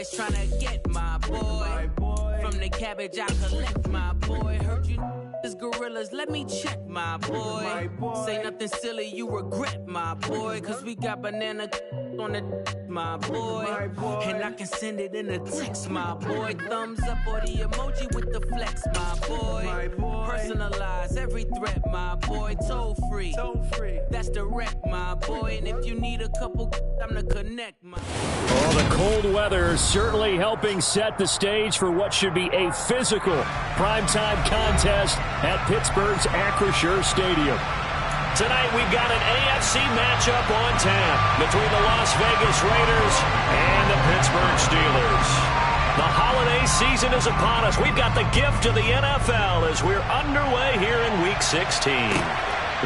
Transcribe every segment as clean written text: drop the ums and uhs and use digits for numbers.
savage trying to get my boy. From the cabbage I collect, my boy. Heard you is gorillas, let me check, my boy. Say nothing silly, you regret, my boy. Cause we got banana on the my boy. And I can send it in a text, my boy. Thumbs up or the emoji with the flex, my boy. Personalize every threat, my boy. Toll free, that's direct, my boy. And if you need a couple, I'm the connect, my boy. Oh, the cold weather certainly helping set the stage for what should be a physical primetime contest at Pittsburgh's Acrisure Stadium. Tonight we've got an AFC matchup on tap between the Las Vegas Raiders and the Pittsburgh Steelers. The holiday season is upon us. We've got the gift of the NFL as we're underway here in Week 16.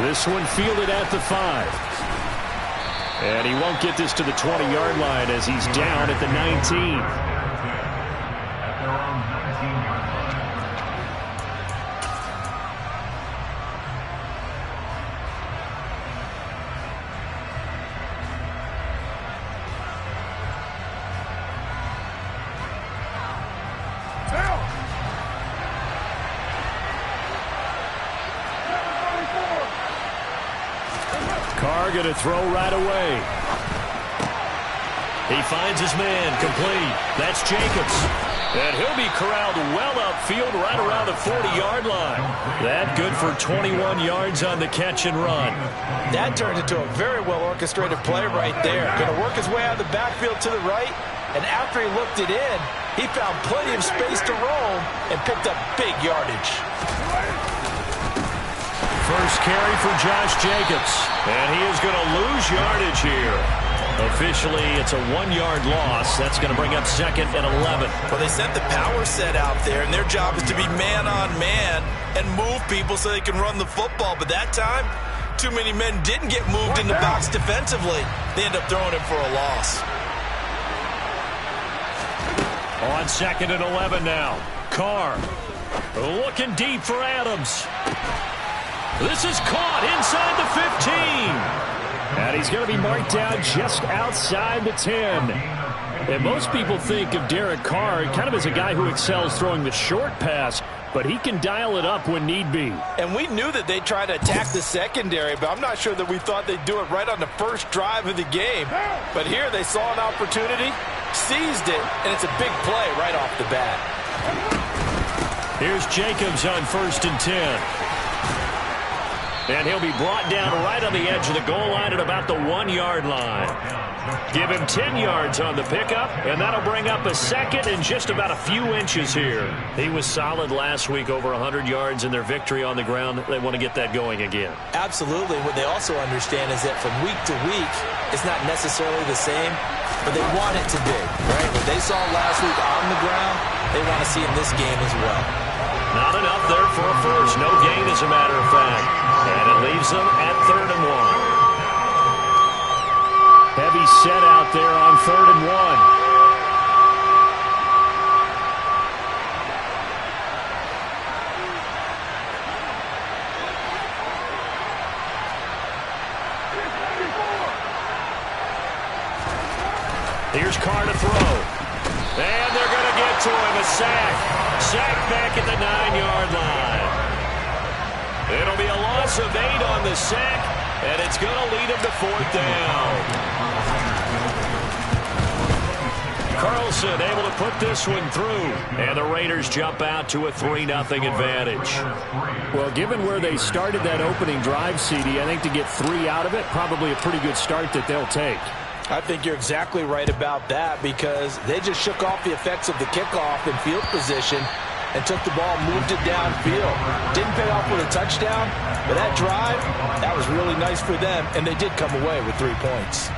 This one fielded at the 5. And he won't get this to the 20-yard line as he's down at the 19. Carr going to throw right away. He finds his man, complete. That's Jacobs. And he'll be corralled well upfield right around the 40-yard line. That good for 21 yards on the catch and run. That turned into a very well-orchestrated play right there. Going to work his way out of the backfield to the right. And after he looked it in, he found plenty of space to roam and picked up big yardage. First carry for Josh Jacobs. And he is going to lose yardage here. Officially, it's a 1-yard loss. That's going to bring up 2nd and 11. Well, they sent the power set out there, and their job is to be man-on-man and move people so they can run the football. But that time, too many men didn't get moved in the box defensively. They end up throwing it for a loss. On 2nd and 11 now. Carr looking deep for Adams. This is caught inside the 15. And he's going to be marked down just outside the 10. And most people think of Derek Carr kind of as a guy who excels throwing the short pass, but he can dial it up when need be. And we knew that they'd try to attack the secondary, but I'm not sure that we thought they'd do it right on the first drive of the game. But here they saw an opportunity, seized it, and it's a big play right off the bat. Here's Jacobs on 1st and 10. And he'll be brought down right on the edge of the goal line at about the 1-yard line. Give him 10 yards on the pickup, and that'll bring up a 2nd and just about a few inches here. He was solid last week, over 100 yards in their victory on the ground. They want to get that going again. Absolutely. What they also understand is that from week to week, it's not necessarily the same, but they want it to be, right? What they saw last week on the ground, they want to see in this game as well. Not enough there for a first. No gain, as a matter of fact. And it leaves them at 3rd and 1. Heavy set out there on 3rd and 1. Here's Carr to throw. And they're going to get to him. A sack. Sack back at the 9-yard line. It'll be a loss of 8 on the sack, and it's going to lead him to 4th down. Carlson able to put this one through, and the Raiders jump out to a 3-0 advantage. Well, given where they started that opening drive, CD, I think to get 3 out of it, probably a pretty good start that they'll take. I think you're exactly right about that because they just shook off the effects of the kickoff and field position and took the ball, moved it downfield. Didn't pay off with a touchdown, but that drive, that was really nice for them, and they did come away with 3 points.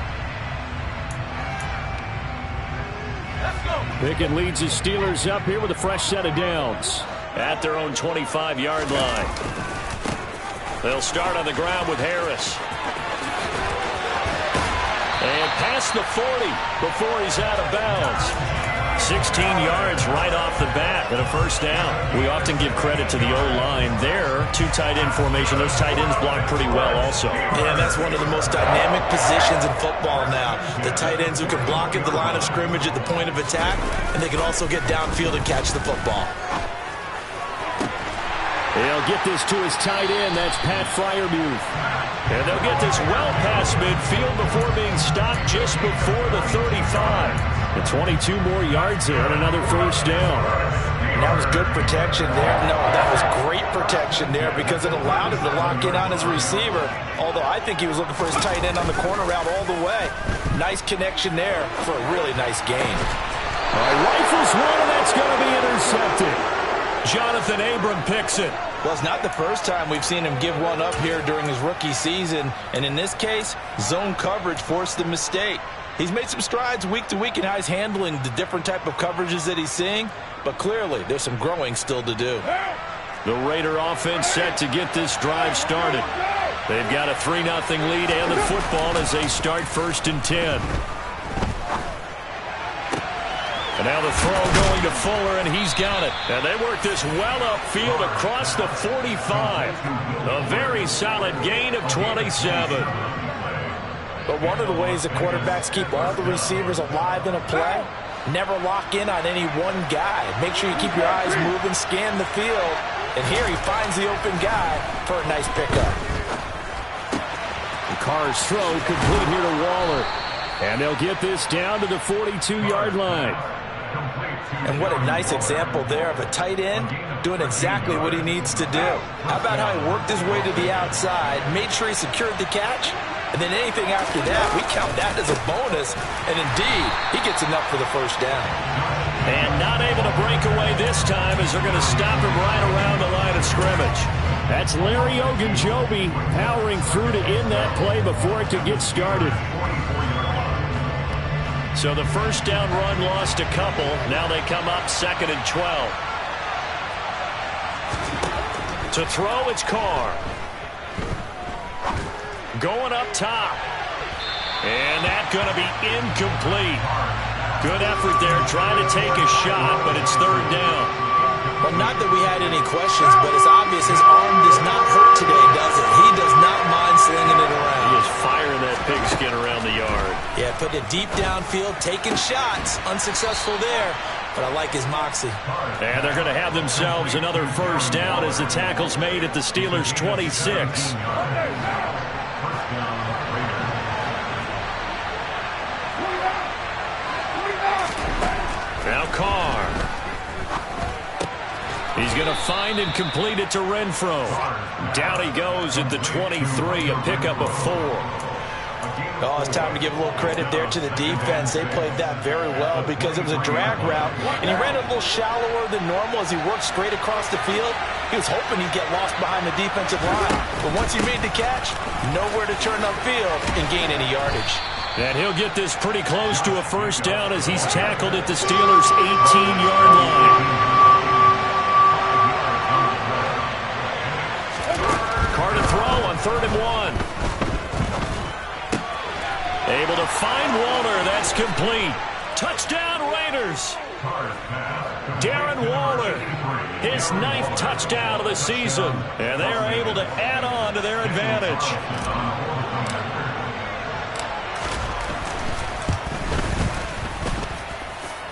Pickett leads his Steelers up here with a fresh set of downs at their own 25-yard line. They'll start on the ground with Harris. And past the 40 before he's out of bounds. 16 yards right off the bat and a first down. We often give credit to the O-line there. Two tight end formation. Those tight ends block pretty well also. Yeah, that's one of the most dynamic positions in football now. The tight ends who can block at the line of scrimmage at the point of attack, and they can also get downfield and catch the football. They'll get this to his tight end. That's Pat Freiermuth. And they'll get this well past midfield before being stopped just before the 35. And 22 more yards there and another first down. And that was good protection there. No, that was great protection there because it allowed him to lock in on his receiver. Although I think he was looking for his tight end on the corner route all the way. Nice connection there for a really nice gain. Rifles one, and that's going to be intercepted. Jonathan Abram picks it. Well, it's not the first time we've seen him give one up here during his rookie season. And in this case, zone coverage forced the mistake. He's made some strides week to week in how he's handling the different type of coverages that he's seeing. But clearly, there's some growing still to do. The Raider offense set to get this drive started. They've got a 3-0 lead and the football as they start 1st and 10. And now the throw going to Fuller, and he's got it. And they work this well upfield across the 45. A very solid gain of 27. But one of the ways the quarterbacks keep all the receivers alive in a play, never lock in on any one guy. Make sure you keep your eyes moving, scan the field. And here he finds the open guy for a nice pickup. Carr's throw complete here to Waller. And they'll get this down to the 42-yard line. And what a nice example there of a tight end doing exactly what he needs to do. How about how he worked his way to the outside, made sure he secured the catch, and then anything after that, we count that as a bonus. And indeed, he gets enough for the first down. And not able to break away this time as they're going to stop him right around the line of scrimmage. That's Larry Ogunjobi powering through to end that play before it could get started. So the first down run lost a couple. Now they come up 2nd and 12. To throw, it's Carr. Going up top. And that's going to be incomplete. Good effort there trying to take a shot, but it's 3rd down. Well, not that we had any questions, but it's obvious his arm does not hurt today, does it? He does not mind slinging it around. He is firing that pigskin around the yard. Yeah, putting it deep downfield, taking shots. Unsuccessful there, but I like his moxie. And they're going to have themselves another first down as the tackle's made at the Steelers' 26. Now Carr. He's going to find and complete it to Renfro. Down he goes at the 23, a pickup of 4. Oh, it's time to give a little credit there to the defense. They played that very well because it was a drag route, and he ran a little shallower than normal as he worked straight across the field. He was hoping he'd get lost behind the defensive line. But once he made the catch, nowhere to turn upfield and gain any yardage. And he'll get this pretty close to a first down as he's tackled at the Steelers' 18-yard line. Carr to throw on 3rd and 1. Able to find Waller. That's complete. Touchdown, Raiders. Darren Waller, his 9th touchdown of the season. And they are able to add on to their advantage.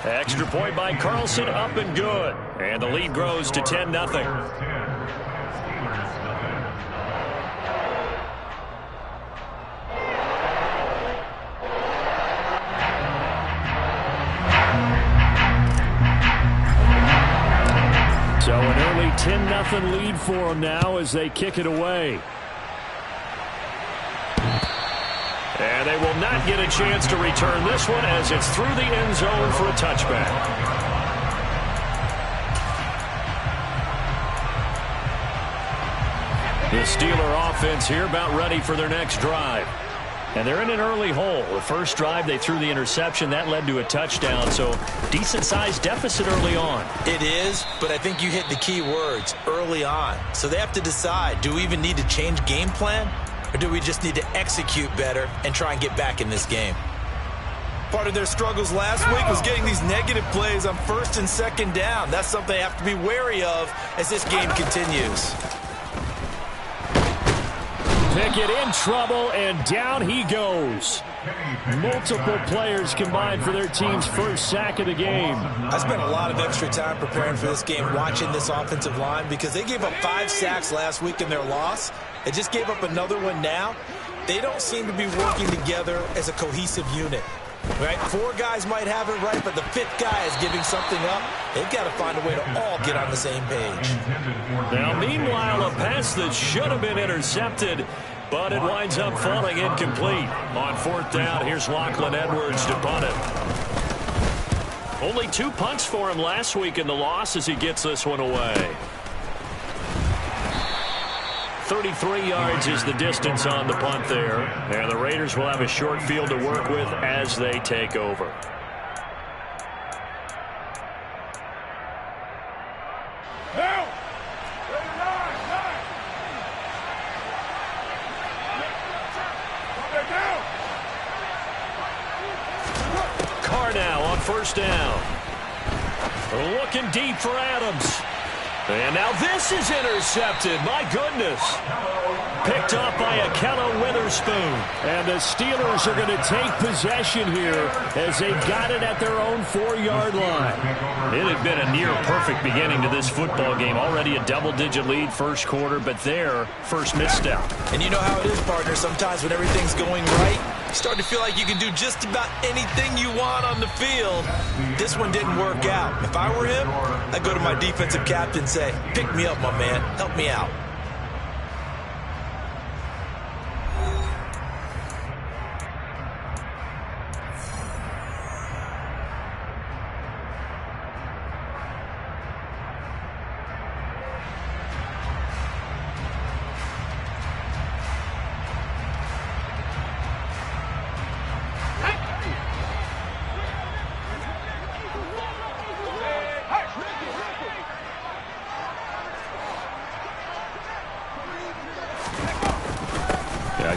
Extra point by Carlson, up and good. And the lead grows to 10-0. So an early 10-0 lead for them now as they kick it away. And they will not get a chance to return this one as it's through the end zone for a touchback. The Steeler offense here about ready for their next drive. And they're in an early hole. The first drive, they threw the interception. That led to a touchdown, so decent-sized deficit early on. It is, but I think you hit the key words, early on. So they have to decide, do we even need to change game plan? Or do we just need to execute better and try and get back in this game? Part of their struggles last week was getting these negative plays on first and second down. That's something they have to be wary of as this game continues. Pickett in trouble, and down he goes. Multiple players combined for their team's first sack of the game. I spent a lot of extra time preparing for this game, watching this offensive line, because they gave up 5 sacks last week in their loss. They just gave up another one now. They don't seem to be working together as a cohesive unit. Right? 4 guys might have it right, but the 5th guy is giving something up. They've got to find a way to all get on the same page. Now, meanwhile, a pass that should have been intercepted, but it winds up falling incomplete. On 4th down, here's Lachlan Edwards to punt it. Only 2 punts for him last week in the loss as he gets this one away. 33 yards is the distance on the punt there. And the Raiders will have a short field to work with as they take over. Carr now on 1st down. Looking deep for Adams. And now this is intercepted. My goodness. Picked up by Ahkello Witherspoon. And the Steelers are going to take possession here as they got it at their own 4-yard line. It had been a near-perfect beginning to this football game. Already a double-digit lead first quarter, but their first misstep. And you know how it is, partner. Sometimes when everything's going right, you start to feel like you can do just about anything you want on the field. This one didn't work out. If I were him, I'd go to my defensive captain and say, pick me up, my man. Help me out.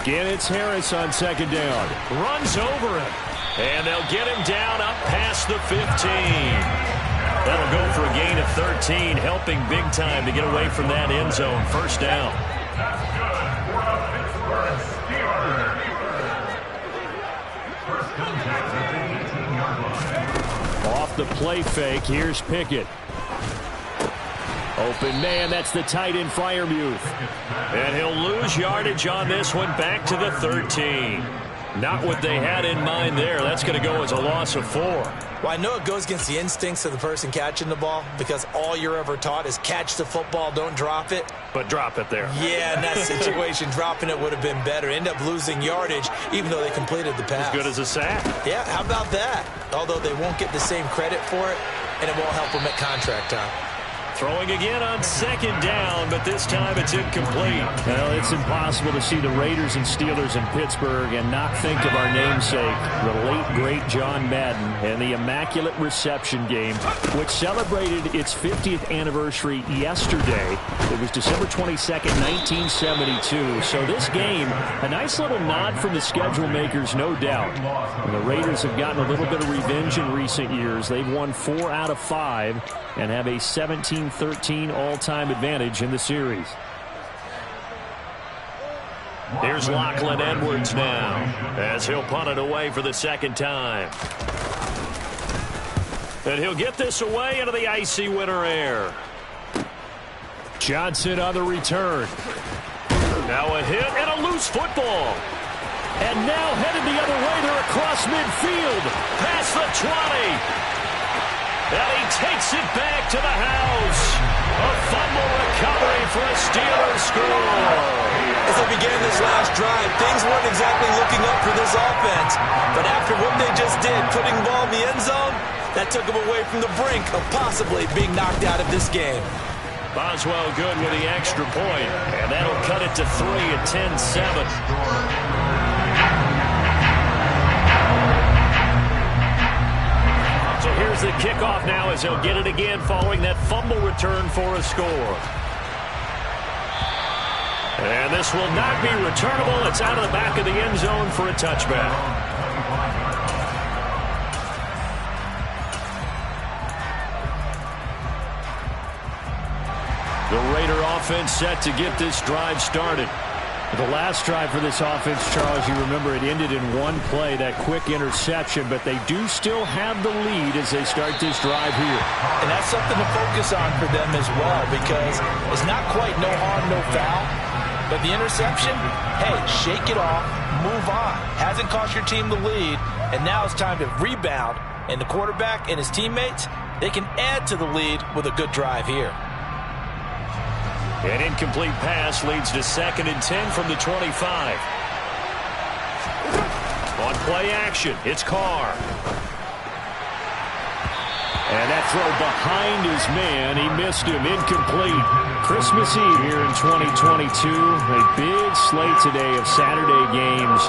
Again, it's Harris on 2nd down. Runs over him. And they'll get him down up past the 15. That'll go for a gain of 13, helping big time to get away from that end zone. 1st down. Off the play fake, here's Pickett. Open man, that's the tight end Freiermuth. And he'll lose yardage on this one, back to the 13. Not what they had in mind there. That's going to go as a loss of 4. Well, I know it goes against the instincts of the person catching the ball because all you're ever taught is catch the football, don't drop it. But drop it there. Yeah, in that situation, dropping it would have been better. End up losing yardage, even though they completed the pass. As good as a sack. Yeah, how about that? Although they won't get the same credit for it, and it won't help them at contract time. Throwing again on 2nd down, but this time it's incomplete. Well, it's impossible to see the Raiders and Steelers in Pittsburgh and not think of our namesake, the late, great John Madden, and the Immaculate Reception game, which celebrated its 50th anniversary yesterday. It was December 22nd, 1972. So this game, a nice little nod from the schedule makers, no doubt. And the Raiders have gotten a little bit of revenge in recent years. They've won 4 out of 5 and have a 17-13 all-time advantage in the series. Here's Lachlan Edwards now as he'll punt it away for the 2nd time. And he'll get this away into the icy winter air. Johnson on the return. Now a hit and a loose football. And now headed the other way. They're across midfield. Past the 20. And he takes it back to the house. A fumble recovery for a Steelers score. As they began this last drive, things weren't exactly looking up for this offense. But after what they just did, putting the ball in the end zone, that took them away from the brink of possibly being knocked out of this game. Boswell good with the extra point. And that'll cut it to 3 at 10-7. So here's the kickoff now as he'll get it again following that fumble return for a score. And this will not be returnable. It's out of the back of the end zone for a touchback. The Raider offense set to get this drive started. The last drive for this offense, Charles, you remember it ended in one play, that quick interception, but they do still have the lead as they start this drive here. And that's something to focus on for them as well, because it's not quite no harm, no foul, but the interception, hey, shake it off, move on. Hasn't cost your team the lead, and now it's time to rebound, and the quarterback and his teammates, they can add to the lead with a good drive here. An incomplete pass leads to 2nd and 10 from the 25. On play action, it's Carr. And that throw behind his man, he missed him, incomplete. Christmas Eve here in 2022. A big slate today of Saturday games.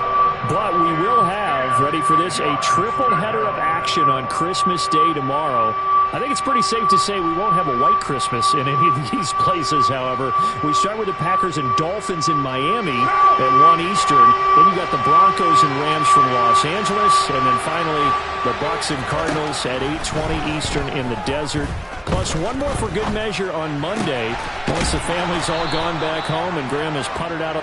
But we will have, ready for this, a triple header of action on Christmas Day tomorrow. I think it's pretty safe to say we won't have a white Christmas in any of these places, however. We start with the Packers and Dolphins in Miami at 1 Eastern. Then you got the Broncos and Rams from Los Angeles. And then finally, the Bucs and Cardinals at 8:20 Eastern in the desert. Plus one more for good measure on Monday. Once the family's all gone back home and Graham has puttered out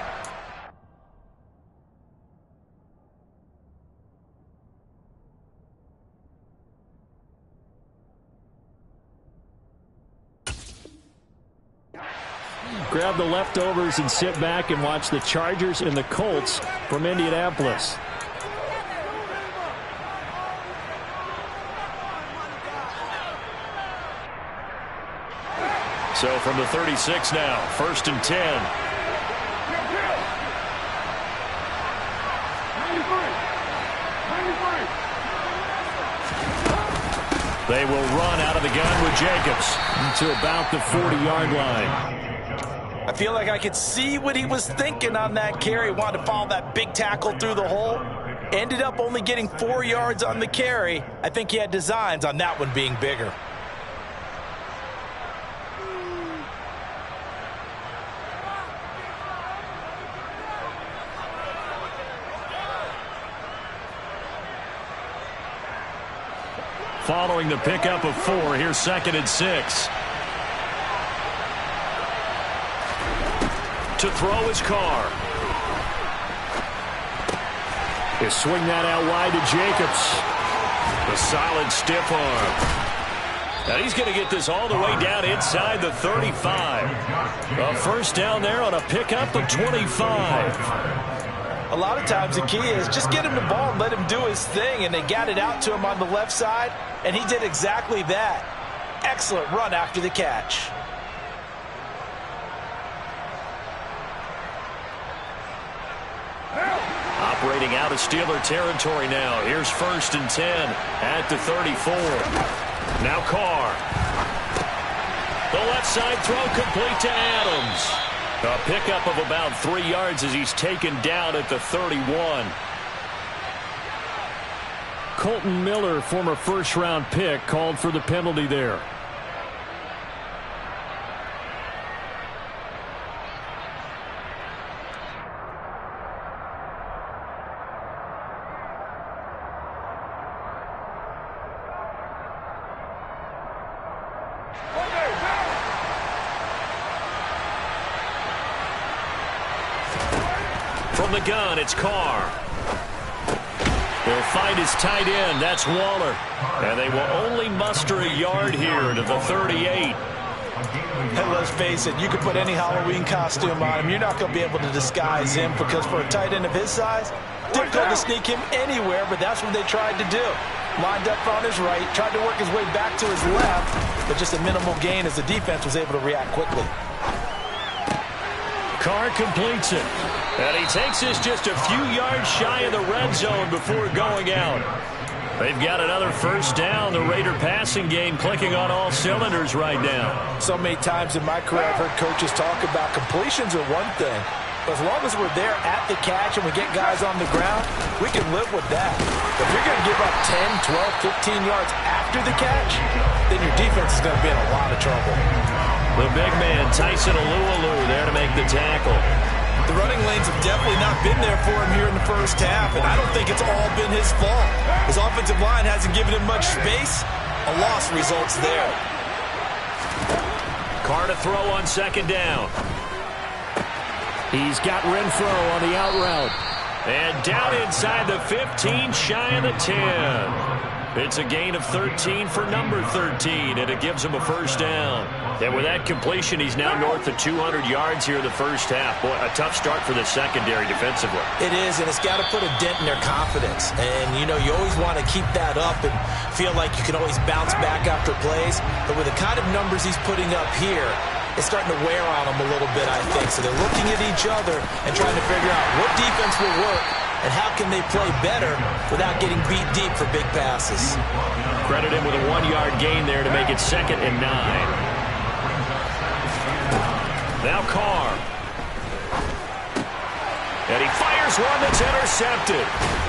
grab the leftovers and sit back and watch the Chargers and the Colts from Indianapolis. So from the 36 now, 1st and 10. They will run out of the gun with Jacobs to about the 40-yard line. I feel like I could see what he was thinking on that carry. Wanted to follow that big tackle through the hole. Ended up only getting 4 yards on the carry. I think he had designs on that one being bigger. Following the pickup of 4, here's 2nd and 6. To throw his Carr. He'll swing that out wide to Jacobs. A solid stiff arm. Now he's going to get this all the way down inside the 35. A first down there on a pickup of 25. A lot of times the key is just get him the ball and let him do his thing, and they got it out to him on the left side, and he did exactly that. Excellent run after the catch. Operating out of Steeler territory now. Here's 1st and 10 at the 34. Now Carr. The left side throw complete to Adams. A pickup of about 3 yards as he's taken down at the 31. Colton Miller, former first-round pick, called for the penalty there. From the gun, it's Carr. They'll find his tight end. That's Waller. And they will only muster a yard here to the 38. And let's face it, you could put any Halloween costume on him. You're not going to be able to disguise him, because for a tight end of his size, difficult to sneak him anywhere, but that's what they tried to do. Lined up on his right, tried to work his way back to his left, but just a minimal gain as the defense was able to react quickly. Carr completes it. And he takes this just a few yards shy of the red zone before going out. They've got another first down. The Raider passing game clicking on all cylinders right now. So many times in my career I've heard coaches talk about completions are one thing, but as long as we're there at the catch and we get guys on the ground, we can live with that. If you're going to give up 10, 12, 15 yards after the catch, then your defense is going to be in a lot of trouble. The big man, Tyson Alualu, there to make the tackle. The running lanes have definitely not been there for him here in the first half, and I don't think it's all been his fault. His offensive line hasn't given him much space. A loss results there. Carr to throw on second down. He's got Renfrow on the out route. And down inside the 15, shy of the 10. It's a gain of 13 for number 13, and it gives him a first down. And with that completion, he's now north of 200 yards here in the first half. Boy, a tough start for the secondary defensively. It is, and it's got to put a dent in their confidence. And, you know, you always want to keep that up and feel like you can always bounce back after plays. But with the kind of numbers he's putting up here, it's starting to wear on them a little bit, I think. So they're looking at each other and trying to figure out what defense will work and how can they play better without getting beat deep for big passes. Credit him with a 1-yard gain there to make it 2nd and 9. Now Carr. And he fires one that's intercepted.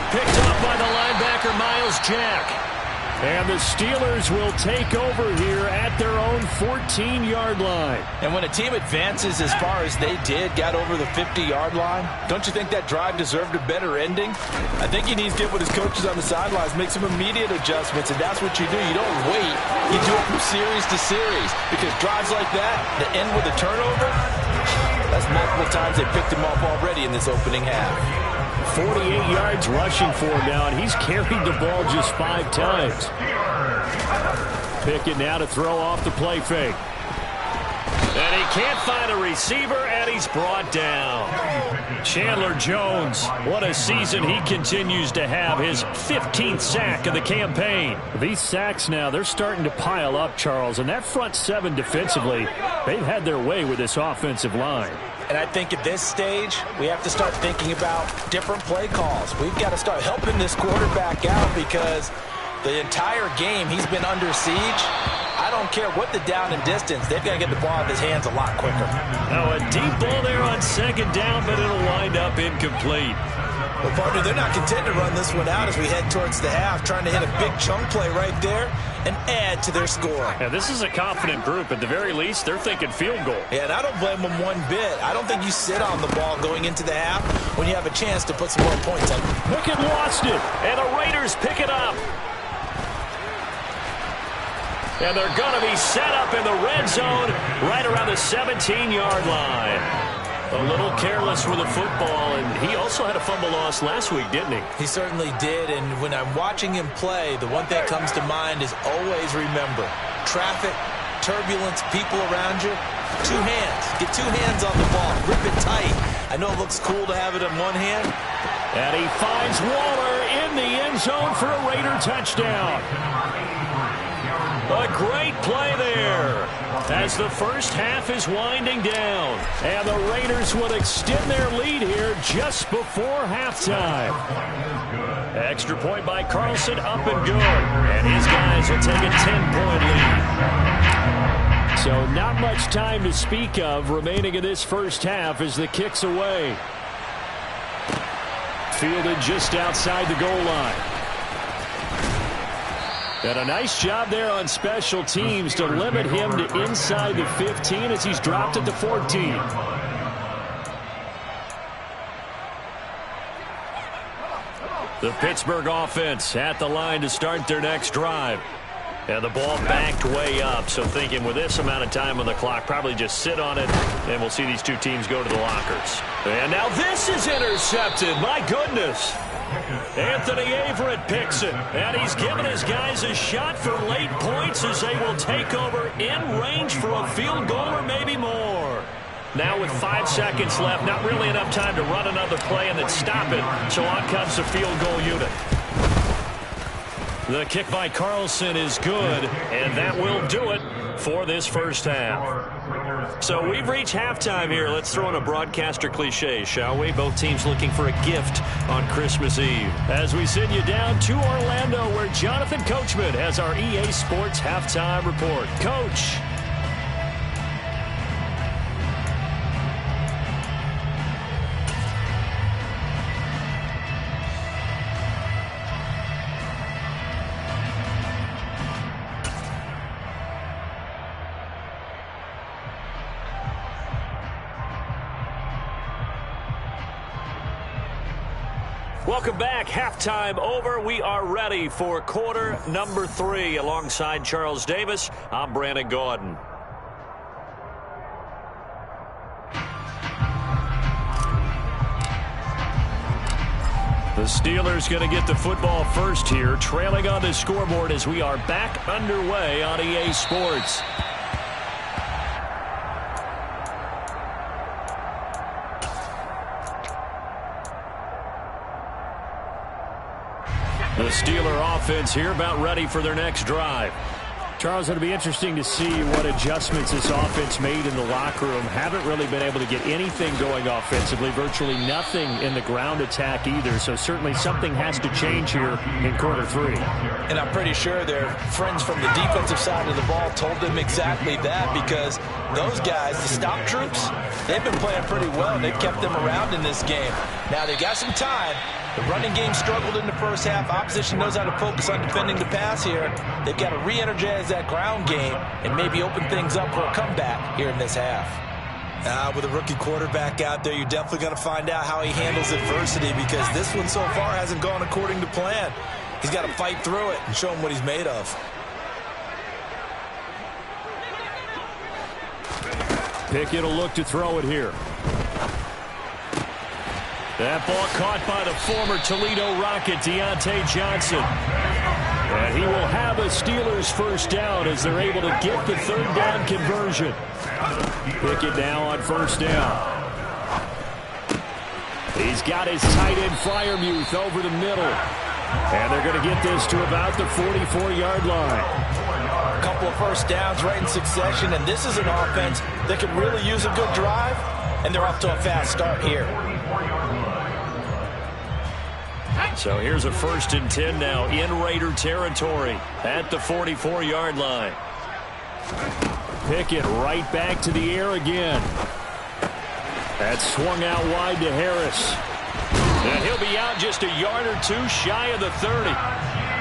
Picked up by the linebacker, Miles Jack. And the Steelers will take over here at their own 14-yard line. And when a team advances as far as they did, got over the 50-yard line, don't you think that drive deserved a better ending? I think he needs to get with his coaches on the sidelines, make some immediate adjustments, and that's what you do. You don't wait. You do it from series to series, because drives like that that end with a turnover, that's multiple times they picked him off already in this opening half. 48 yards rushing for him now, and he's carried the ball just 5 times. Pickett now to throw off the play fake. And he can't find a receiver, and he's brought down. Chandler Jones, what a season he continues to have. His 15th sack of the campaign. These sacks now, they're starting to pile up, Charles, and that front 7 defensively, they've had their way with this offensive line. And I think at this stage, we have to start thinking about different play calls. We've got to start helping this quarterback out because the entire game he's been under siege. I don't care what the down and distance. They've got to get the ball out of his hands a lot quicker. Now a deep ball there on second down, but it'll wind up incomplete. Well, partner, they're not content to run this one out as we head towards the half, trying to hit a big chunk play right there and add to their score. Yeah, this is a confident group. At the very least, they're thinking field goal. Yeah, and I don't blame them one bit. I don't think you sit on the ball going into the half when you have a chance to put some more points on. Pickett lost it, and the Raiders pick it up. And they're going to be set up in the red zone right around the 17-yard line. A little careless with the football, and he also had a fumble loss last week, didn't he? He certainly did, and when I'm watching him play, the one thing that comes to mind is always remember, traffic, turbulence, people around you, 2 hands. Get 2 hands on the ball. Grip it tight. I know it looks cool to have it in one hand. And he finds Waller in the end zone for a Raider touchdown. A great play there as the first half is winding down. And the Raiders will extend their lead here just before halftime. Extra point by Carlson, up and good. And his guys will take a 10-point lead. So not much time to speak of remaining in this first half as the kick's away. Fielded just outside the goal line. And a nice job there on special teams to limit him to inside the 15 as he's dropped it to 14. The Pittsburgh offense at the line to start their next drive. And the ball backed way up, so thinking with this amount of time on the clock, probably just sit on it, and we'll see these two teams go to the lockers. And now this is intercepted. My goodness. Anthony Averett picks it, and he's given his guys a shot for late points as they will take over in range for a field goal or maybe more. Now with 5 seconds left, not really enough time to run another play and then stop it, so on comes the field goal unit. The kick by Carlson is good, and that will do it for this first half. So we've reached halftime here. Let's throw in a broadcaster cliche, shall we? Both teams looking for a gift on Christmas Eve. As we send you down to Orlando, where Jonathan Coachman has our EA Sports halftime report. Coach. Welcome back. Halftime over. We are ready for quarter number 3. Alongside Charles Davis, I'm Brandon Gaudin. The Steelers going to get the football first here, trailing on the scoreboard as we are back underway on EA Sports. The Steeler offense here about ready for their next drive. Charles, it'll be interesting to see what adjustments this offense made in the locker room. Haven't really been able to get anything going offensively, virtually nothing in the ground attack either. So certainly something has to change here in quarter 3. And I'm pretty sure their friends from the defensive side of the ball told them exactly that, because those guys, the stop troops, they've been playing pretty well. They've kept them around in this game. Now they've got some time. The running game struggled in the first half. Opposition knows how to focus on defending the pass here. They've got to re-energize that ground game and maybe open things up for a comeback here in this half. With a rookie quarterback out there, you're definitely going to find out how he handles adversity, because this one so far hasn't gone according to plan. He's got to fight through it and show him what he's made of. Pickett will look to throw it here. That ball caught by the former Toledo Rocket, Deontay Johnson. And he will have a Steelers first down as they're able to get the third down conversion. Pickett now on first down. He's got his tight end Freiermuth over the middle. And they're going to get this to about the 44-yard line. A couple of first downs right in succession, and this is an offense that could really use a good drive, and they're off to a fast start here. So here's a 1st and 10 now in Raider territory at the 44-yard line. Pickett right back to the air again. That's swung out wide to Harris. And he'll be out just a yard or two shy of the 30.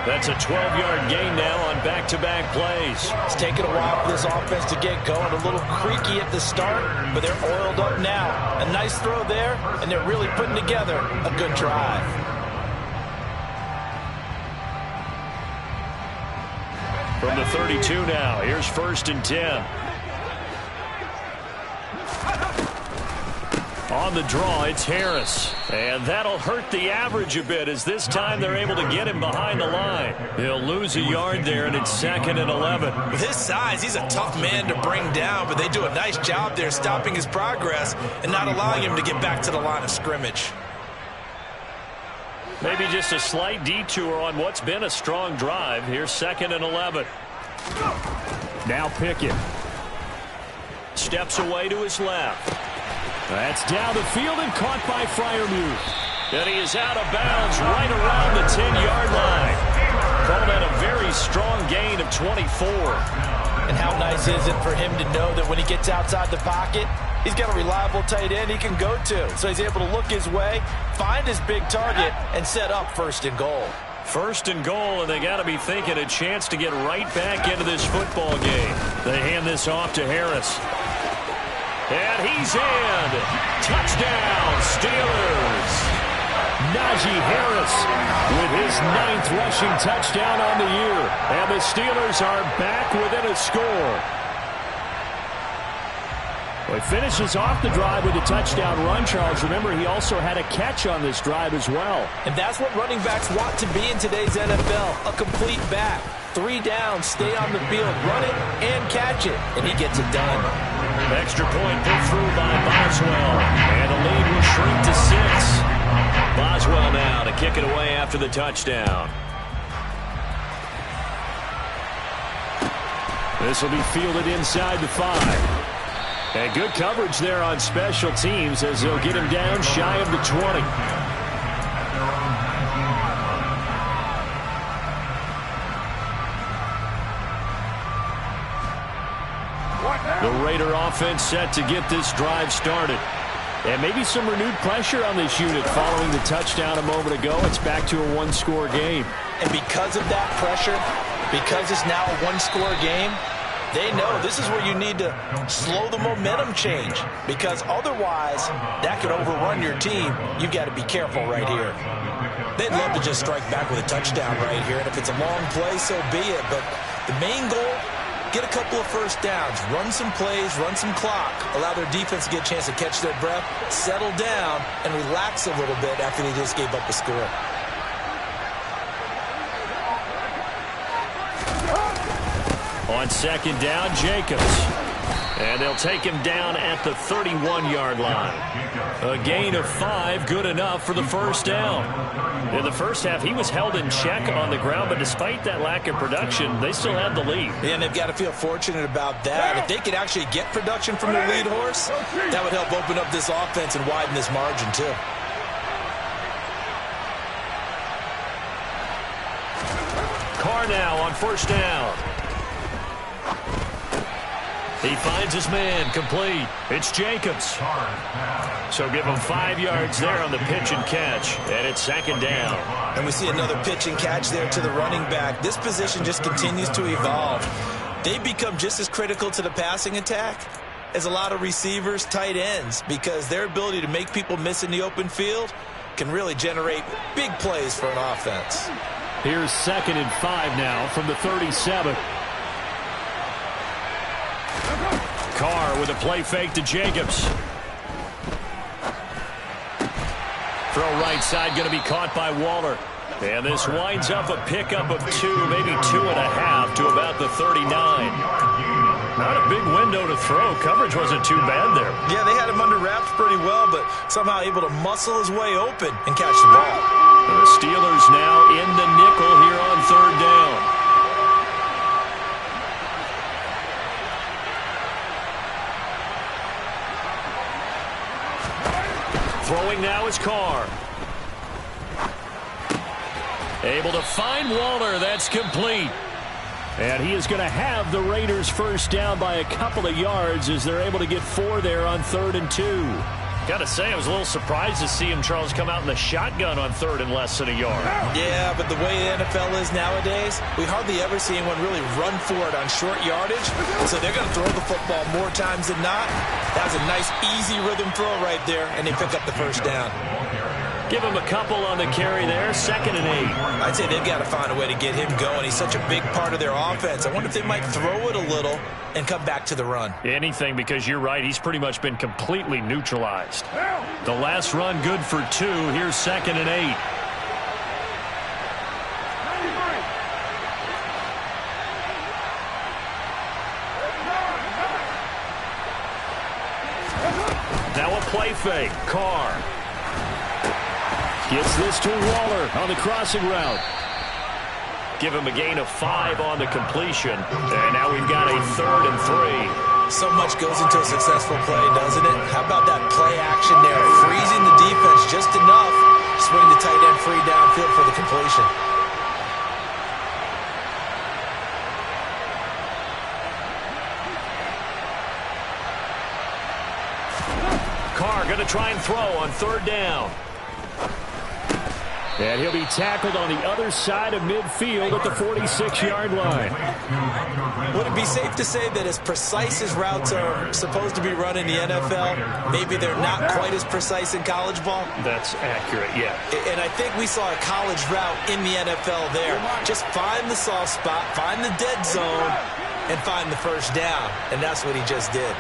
That's a 12-yard gain now on back-to-back plays. It's taken a while for this offense to get going. A little creaky at the start, but they're oiled up now. A nice throw there, and they're really putting together a good drive. From the 32 now, here's 1st and 10. On the draw, it's Harris. And that'll hurt the average a bit, as this time they're able to get him behind the line. He'll lose a yard there, and it's 2nd and 11. With his size, he's a tough man to bring down, but they do a nice job there stopping his progress and not allowing him to get back to the line of scrimmage. Maybe just a slight detour on what's been a strong drive. Here's 2nd and 11. Now Pickett. Steps away to his left. That's down the field and caught by Freiermuth. And he is out of bounds right around the 10-yard line. Called that a very strong gain of 24. And how nice is it for him to know that when he gets outside the pocket, he's got a reliable tight end he can go to. So he's able to look his way, find his big target, and set up 1st and goal. 1st and goal, and they got to be thinking a chance to get right back into this football game. They hand this off to Harris. And he's in. Touchdown, Steelers. Najee Harris with his 9th rushing touchdown on the year. And the Steelers are back within a score. Well, he finishes off the drive with a touchdown run, Charles. Remember, he also had a catch on this drive as well. And that's what running backs want to be in today's NFL, a complete back. 3 downs, stay on the field, run it, and catch it. And he gets it done. Extra point put through by Boswell. And the lead will shrink to 6. Boswell now to kick it away after the touchdown. This will be fielded inside the 5. And good coverage there on special teams as they'll get him down shy of the 20. The Raider offense set to get this drive started. And maybe some renewed pressure on this unit following the touchdown a moment ago. It's back to a 1-score game. And because of that pressure, because it's now a 1-score game, they know this is where you need to slow the momentum change, because otherwise that could overrun your team. You've got to be careful right here. They'd love to just strike back with a touchdown right here, and if it's a long play, so be it. But the main goal get a couple of first downs, run some plays, run some clock, allow their defense to get a chance to catch their breath, settle down, and relax a little bit after they just gave up a score. On second down, Jacobs. And they'll take him down at the 31-yard line. A gain of 5, good enough for the first down. In the first half, he was held in check on the ground, but despite that lack of production, they still have the lead. Yeah, and they've got to feel fortunate about that. If they could actually get production from their lead horse, that would help open up this offense and widen this margin, too. Carr now on first down. He finds his man, complete. It's Jacobs. So give him 5 yards there on the pitch and catch, and it's second down. And we see another pitch and catch there to the running back. This position just continues to evolve. They become just as critical to the passing attack as a lot of receivers, tight ends, because their ability to make people miss in the open field can really generate big plays for an offense. Here's 2nd and 5 now from the 37. Carr with a play fake to Jacobs. Throw right side going to be caught by Waller. And this winds up a pickup of 2, maybe 2.5 to about the 39. Not a big window to throw. Coverage wasn't too bad there. Yeah, they had him under wraps pretty well, but somehow able to muscle his way open and catch the ball. The Steelers now in the nickel here on third down. Throwing now is Carr. Able to find Waller. That's complete. And he is going to have the Raiders first down by a couple of yards as they're able to get 4 there on 3rd and 2. Got to say, I was a little surprised to see him, Charles, come out in the shotgun on 3rd and less than a yard. Yeah, but the way the NFL is nowadays, we hardly ever see anyone really run for it on short yardage. So they're going to throw the football more times than not. That was a nice, easy rhythm throw right there, and they pick up the first down. Give him a couple on the carry there, 2nd and 8. I'd say they've got to find a way to get him going. He's such a big part of their offense. I wonder if they might throw it a little and come back to the run. Anything, because you're right, he's pretty much been completely neutralized. The last run good for 2. Here's 2nd and 8. Now a play fake. Carr gets this to Waller on the crossing route. Give him a gain of 5 on the completion. And now we've got a 3rd and 3. So much goes into a successful play, doesn't it? How about that play action there? Freezing the defense just enough. Swing the tight end free downfield for the completion. Carr going to try and throw on 3rd down. And he'll be tackled on the other side of midfield at the 46-yard line. Would it be safe to say that as precise as routes are supposed to be run in the NFL, maybe they're not quite as precise in college ball? That's accurate, yeah. And I think we saw a college route in the NFL there. Just find the soft spot, find the dead zone, and find the first down. And that's what he just did.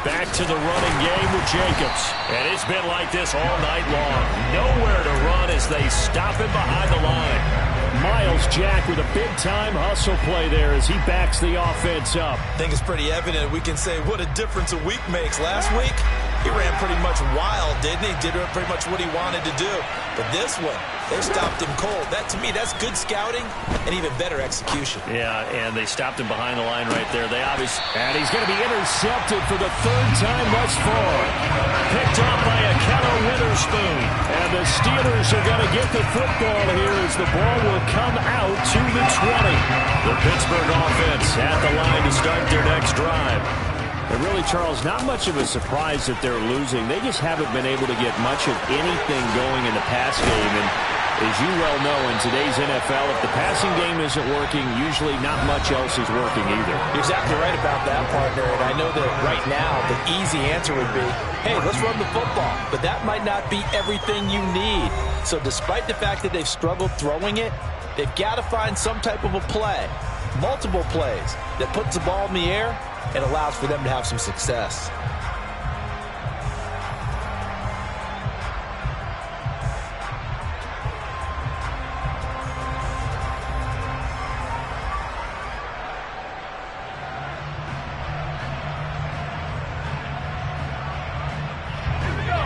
Back to the running game with Jacobs. And it's been like this all night long. Nowhere to run as they stop him behind the line. Myles Jack with a big-time hustle play there as he backs the offense up. I think it's pretty evident. We can say what a difference a week makes. Last week, he ran pretty much wild, didn't he? Did pretty much what he wanted to do. But this one, they stopped him cold. That, to me, that's good scouting and even better execution. Yeah, and they stopped him behind the line right there. And he's going to be intercepted for the 3rd time thus far. Picked up by Ahkello Witherspoon. And the Steelers are going to get the football here as the ball will come out to the 20. The Pittsburgh offense at the line to start their next drive. And really, Charles, not much of a surprise that they're losing. They just haven't been able to get much of anything going in the pass game. And as you well know, in today's NFL, if the passing game isn't working, usually not much else is working either. You're exactly right about that, partner. And I know that right now the easy answer would be, hey, let's run the football. But that might not be everything you need. So despite the fact that they've struggled throwing it, they've got to find some type of a play multiple plays that puts the ball in the air and allows for them to have some success.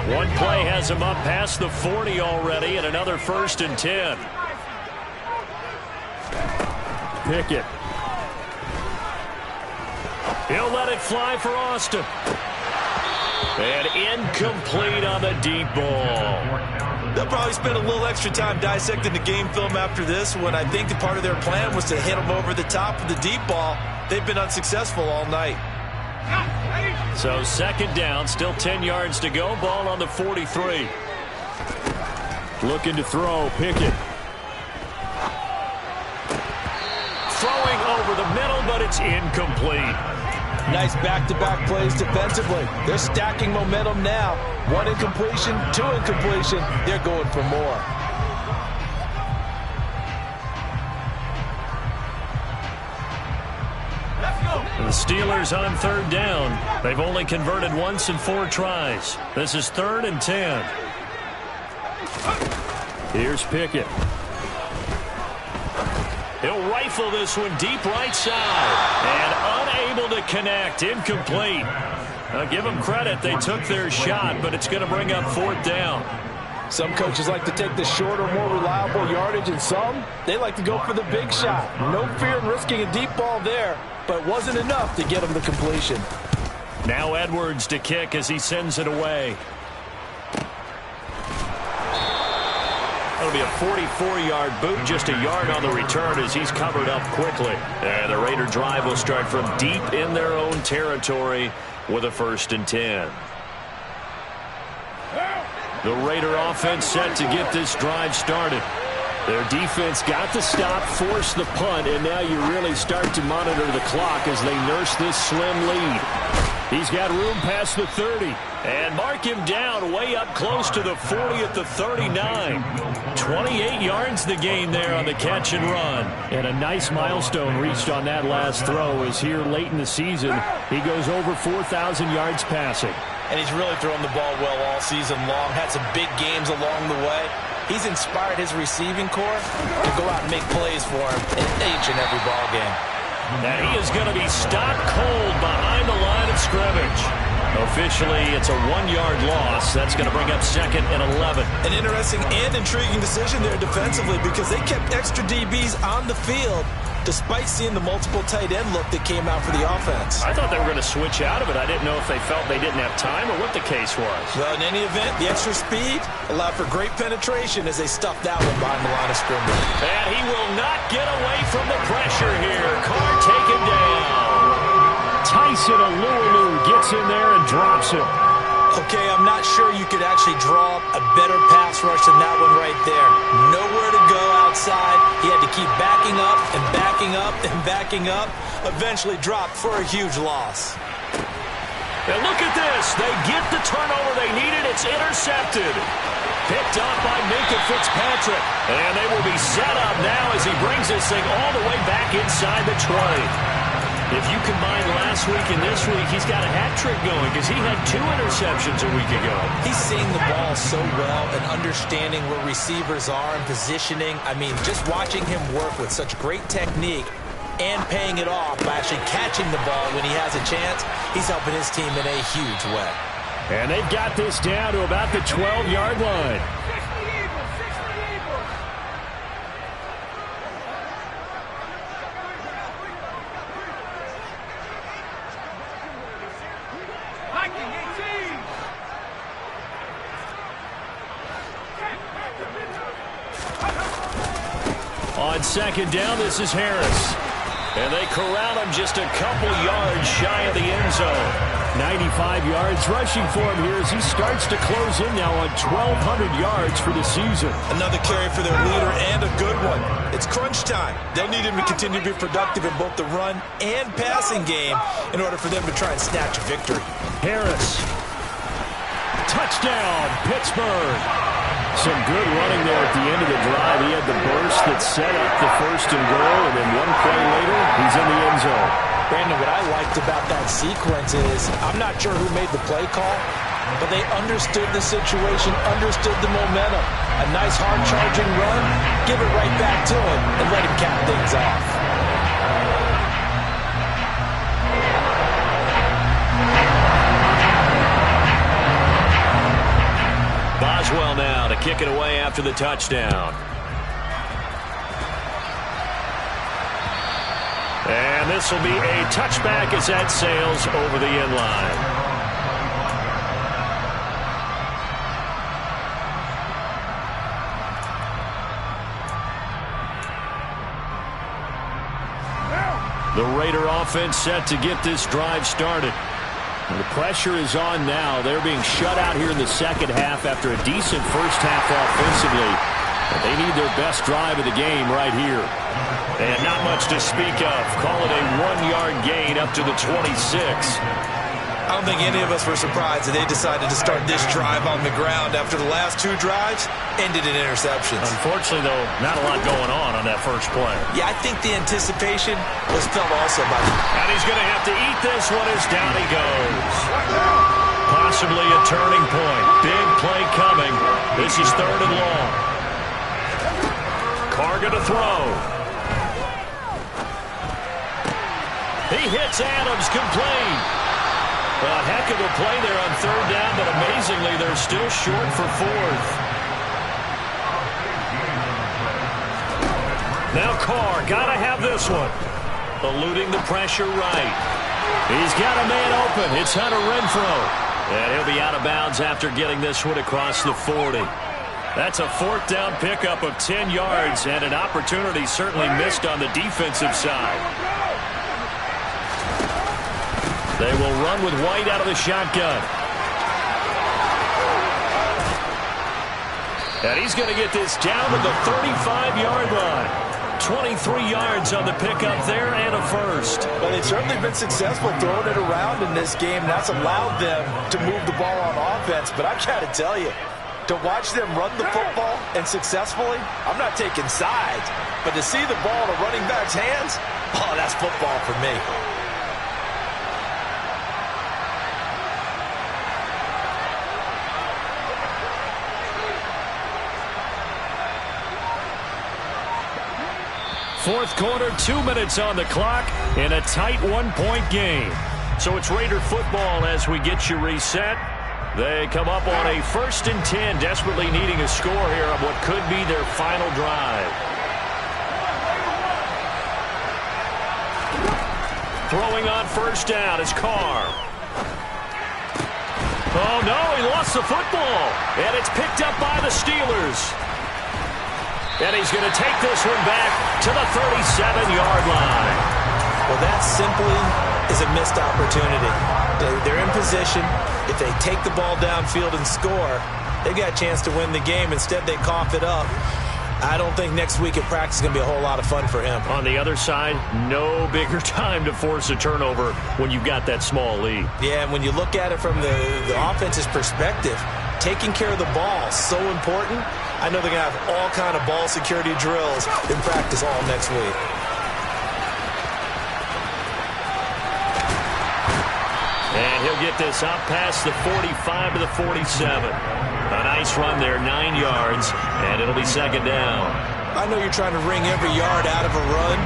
One play has him up past the 40 already, and another 1st and 10. Pickett. He'll let it fly for Austin. And incomplete on the deep ball. They'll probably spend a little extra time dissecting the game film after this one. I think that part of their plan was to hit them over the top of the deep ball. They've been unsuccessful all night. So 2nd down, still 10 yards to go. Ball on the 43. Looking to throw, Pickett. Throwing over the middle, but it's incomplete. Nice back-to-back plays defensively. They're stacking momentum now. 1 incompletion, 2 incompletion. They're going for more. The Steelers on 3rd down. They've only converted once in 4 tries. This is 3rd and 10. Here's Pickett. He'll rifle this one deep right side. And unable to connect. Incomplete. Now give them credit. They took their shot, but it's going to bring up 4th down. Some coaches like to take the shorter, more reliable yardage, and some, they like to go for the big shot. No fear in risking a deep ball there, but it wasn't enough to get him the completion. Now Edwards to kick as he sends it away. That'll be a 44-yard boot, just a yard on the return as he's covered up quickly. And the Raider drive will start from deep in their own territory with a 1st and 10. The Raider offense set to get this drive started. Their defense got the stop, forced the punt, and now you really start to monitor the clock as they nurse this slim lead. He's got room past the 30. And mark him down way up close to the 40 at the 39. 28 yards the gain there on the catch and run. And a nice milestone reached on that last throw as here late in the season, he goes over 4,000 yards passing. And he's really thrown the ball well all season long. Had some big games along the way. He's inspired his receiving corps to go out and make plays for him in each and every ball game. Now he is going to be stopped cold behind the line of scrimmage. Officially, it's a 1-yard loss. That's going to bring up 2nd and 11. An interesting and intriguing decision there defensively because they kept extra DBs on the field despite seeing the multiple tight end look that came out for the offense. I thought they were going to switch out of it. I didn't know if they felt they didn't have time or what the case was. Well, in any event, the extra speed allowed for great penetration as they stuffed that one behind the line of scrimmage. And he will not get away from the pressure here. Carr taken down. Tyson Alualu gets in there and drops him. Okay, I'm not sure you could actually draw a better pass rush than that one right there. Nowhere to go outside. He had to keep backing up and backing up and backing up. Eventually dropped for a huge loss. And look at this. They get the turnover they needed. It's intercepted. Picked up by Minkah Fitzpatrick. And they will be set up now as he brings this thing all the way back inside the 20. If you combine last week and this week, he's got a hat trick going because he had 2 interceptions a week ago. He's seeing the ball so well and understanding where receivers are and positioning. I mean, just watching him work with such great technique and paying it off by actually catching the ball when he has a chance, he's helping his team in a huge way. And they've got this down to about the 12-yard line. On 2nd down, this is Harris. And they corral him just a couple yards shy of the end zone. 95 yards rushing for him here as he starts to close in now on 1,200 yards for the season. Another carry for their leader and a good one. It's crunch time. They'll need him to continue to be productive in both the run and passing game in order for them to try and snatch a victory. Harris. Touchdown, Pittsburgh. Some good running there at the end of the drive. He had the burst that set up the first and goal, and then one play later, he's in the end zone. Brandon, what I liked about that sequence is I'm not sure who made the play call, but they understood the situation, understood the momentum. A nice hard-charging run, give it right back to him, and let him cap things off. Boswell now to kick it away after the touchdown. And this will be a touchback as that sails over the end line. The Raider offense set to get this drive started. And the pressure is on now. They're being shut out here in the second half after a decent first half offensively. But they need their best drive of the game right here. And not much to speak of. Call it a 1-yard gain up to the 26. I don't think any of us were surprised that they decided to start this drive on the ground after the last two drives ended in interceptions. Unfortunately, though, not a lot going on that first play. Yeah, I think the anticipation was felt also by them. And he's going to have to eat this one as down he goes. Possibly a turning point. Big play coming. This is 3rd and long. Carr going to throw. He hits Adams, complete. A heck of a play there on 3rd down, but amazingly, they're still short for 4th. Now Carr, got to have this one. Eluding the pressure right. He's got a man open. It's Hunter Renfrow. And he'll be out of bounds after getting this one across the 40. That's a 4th down pickup of 10 yards, and an opportunity certainly missed on the defensive side. They will run with White out of the shotgun. And he's going to get this down to the 35-yard line. 23 yards on the pickup there and a first. Well, they've certainly been successful throwing it around in this game. That's allowed them to move the ball on offense. But I've got to tell you, to watch them run the football and successfully, I'm not taking sides. But to see the ball in a running back's hands, oh, that's football for me. Fourth quarter, 2 minutes on the clock in a tight 1-point game. So it's Raider football as we get you reset. They come up on a 1st and 10, desperately needing a score here on what could be their final drive. Throwing on 1st down is Carr. Oh, no, he lost the football. And it's picked up by the Steelers. And he's going to take this one back to the 37-yard line. Well, that simply is a missed opportunity. They're in position. If they take the ball downfield and score, they've got a chance to win the game. Instead, they cough it up. I don't think next week at practice is going to be a whole lot of fun for him. On the other side, no bigger time to force a turnover when you've got that small lead. Yeah, and when you look at it from the offense's perspective, taking care of the ball is so important. I know they're going to have all kind of ball security drills in practice all next week. And he'll get this up past the 45 to the 47. A nice run there, 9 yards, and it'll be 2nd down. I know you're trying to wring every yard out of a run,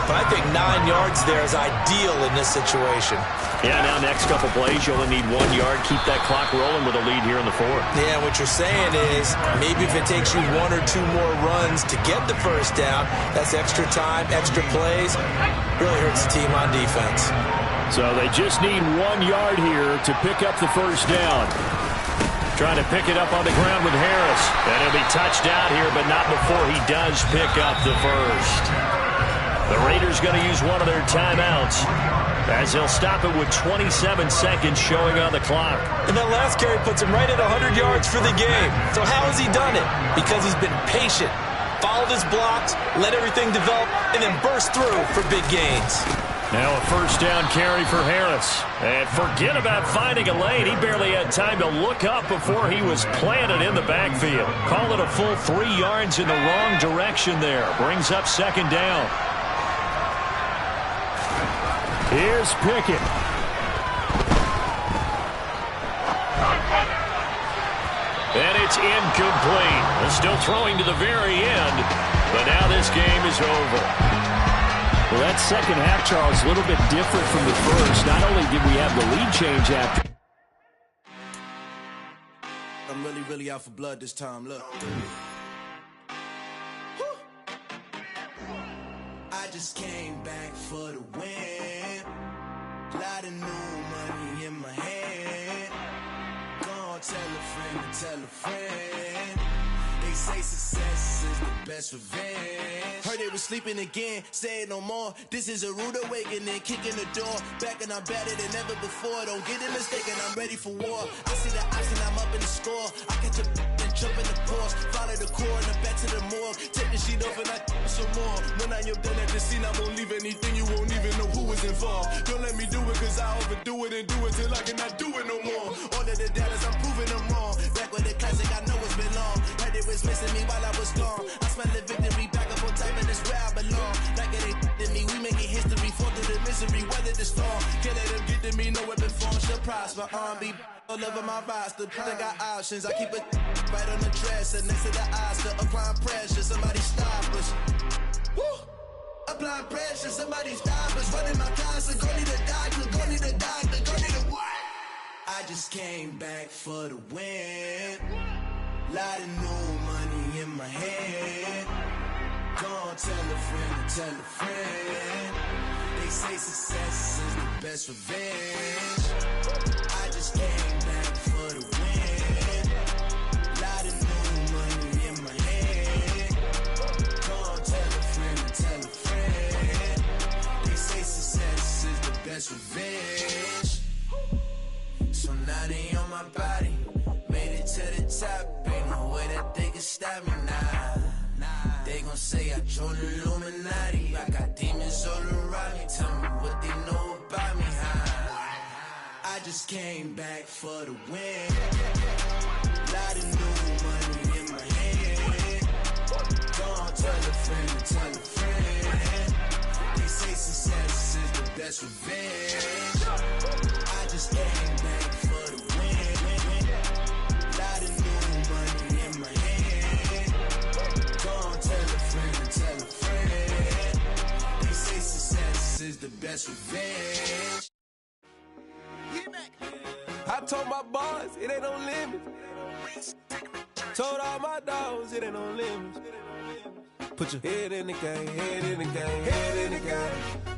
but I think 9 yards there is ideal in this situation. Yeah, now next couple plays, you only need 1 yard. Keep that clock rolling with a lead here in the 4th. Yeah, what you're saying is maybe if it takes you 1 or 2 more runs to get the 1st down, that's extra time, extra plays. Really hurts the team on defense. So they just need 1 yard here to pick up the 1st down. Trying to pick it up on the ground with Harris. And he'll be touched out here, but not before he does pick up the 1st. The Raiders going to use one of their timeouts as they'll stop it with 27 seconds showing on the clock. And that last carry puts him right at 100 yards for the game. So how has he done it? Because he's been patient, followed his blocks, let everything develop, and then burst through for big gains. Now a first down carry for Harris. And forget about finding a lane. He barely had time to look up before he was planted in the backfield. Call it a full 3 yards in the wrong direction there. Brings up second down. Here's Pickett. And it's incomplete. They're still throwing to the very end, but now this game is over. Well, that second half, Charles, a little bit different from the first. Not only did we have the lead change after. I'm really out for blood this time. Look. I just came back for the win. Lot of new money in my hand. Gonna tell a friend to tell a friend. They say success is the best revenge. Heard they was sleeping again, say it no more. This is a rude awakening, kicking the door. Back and I'm better than ever before. Don't get it mistaken, I'm ready for war. I see the option, I'm up in the score. I catch a and jump in the course. Follow the core and the back to the morgue. Take the sheet off and I some more. When I am done at the scene, I won't leave anything. You won't even know who was involved. Don't let me do it, cause I overdo it and do it till I cannot do it no more. All of the doubters, I'm proving them wrong. Back with the classic, I know it's been long. Heard it was missing me while I was gone. I smell the victory back up on top, and it's where I belong. Like it ain't to me, we making history. Fall through the misery, weather the storm. Can't let them get to me, no weapon form shall prosper. R&B all over my roster. I got options, I keep it right on the dresser. Next to the Oscar, applying pressure. Somebody stop us. Woo! Applying pressure, somebody stop us. Running my closet, go need a doctor, go need a doctor, go need a what? I just came back for the win. Lot of new money in my hand. Gonna tell a friend to tell a friend. They say success is the best revenge. I just came back for the win. Lot of new money in my hand. Gonna tell a friend to tell a friend. They say success is the best revenge. So now they on my body. Made it to the top, ain't no way that they can stop me now. They gon' say I joined the Illuminati. I got demons all around me, tell me what they know about me, I just came back for the win. Lot of new money in my hand. Gonna tell a friend to tell a friend. They say success is the best revenge. I just came back for the win. Lot of new money in my hand. Gonna tell a friend to tell a friend. They say success is the best revenge. I told my boys it ain't no limits. Told all my dogs it ain't no limits. Put your head in the game, head in the game, head in the game.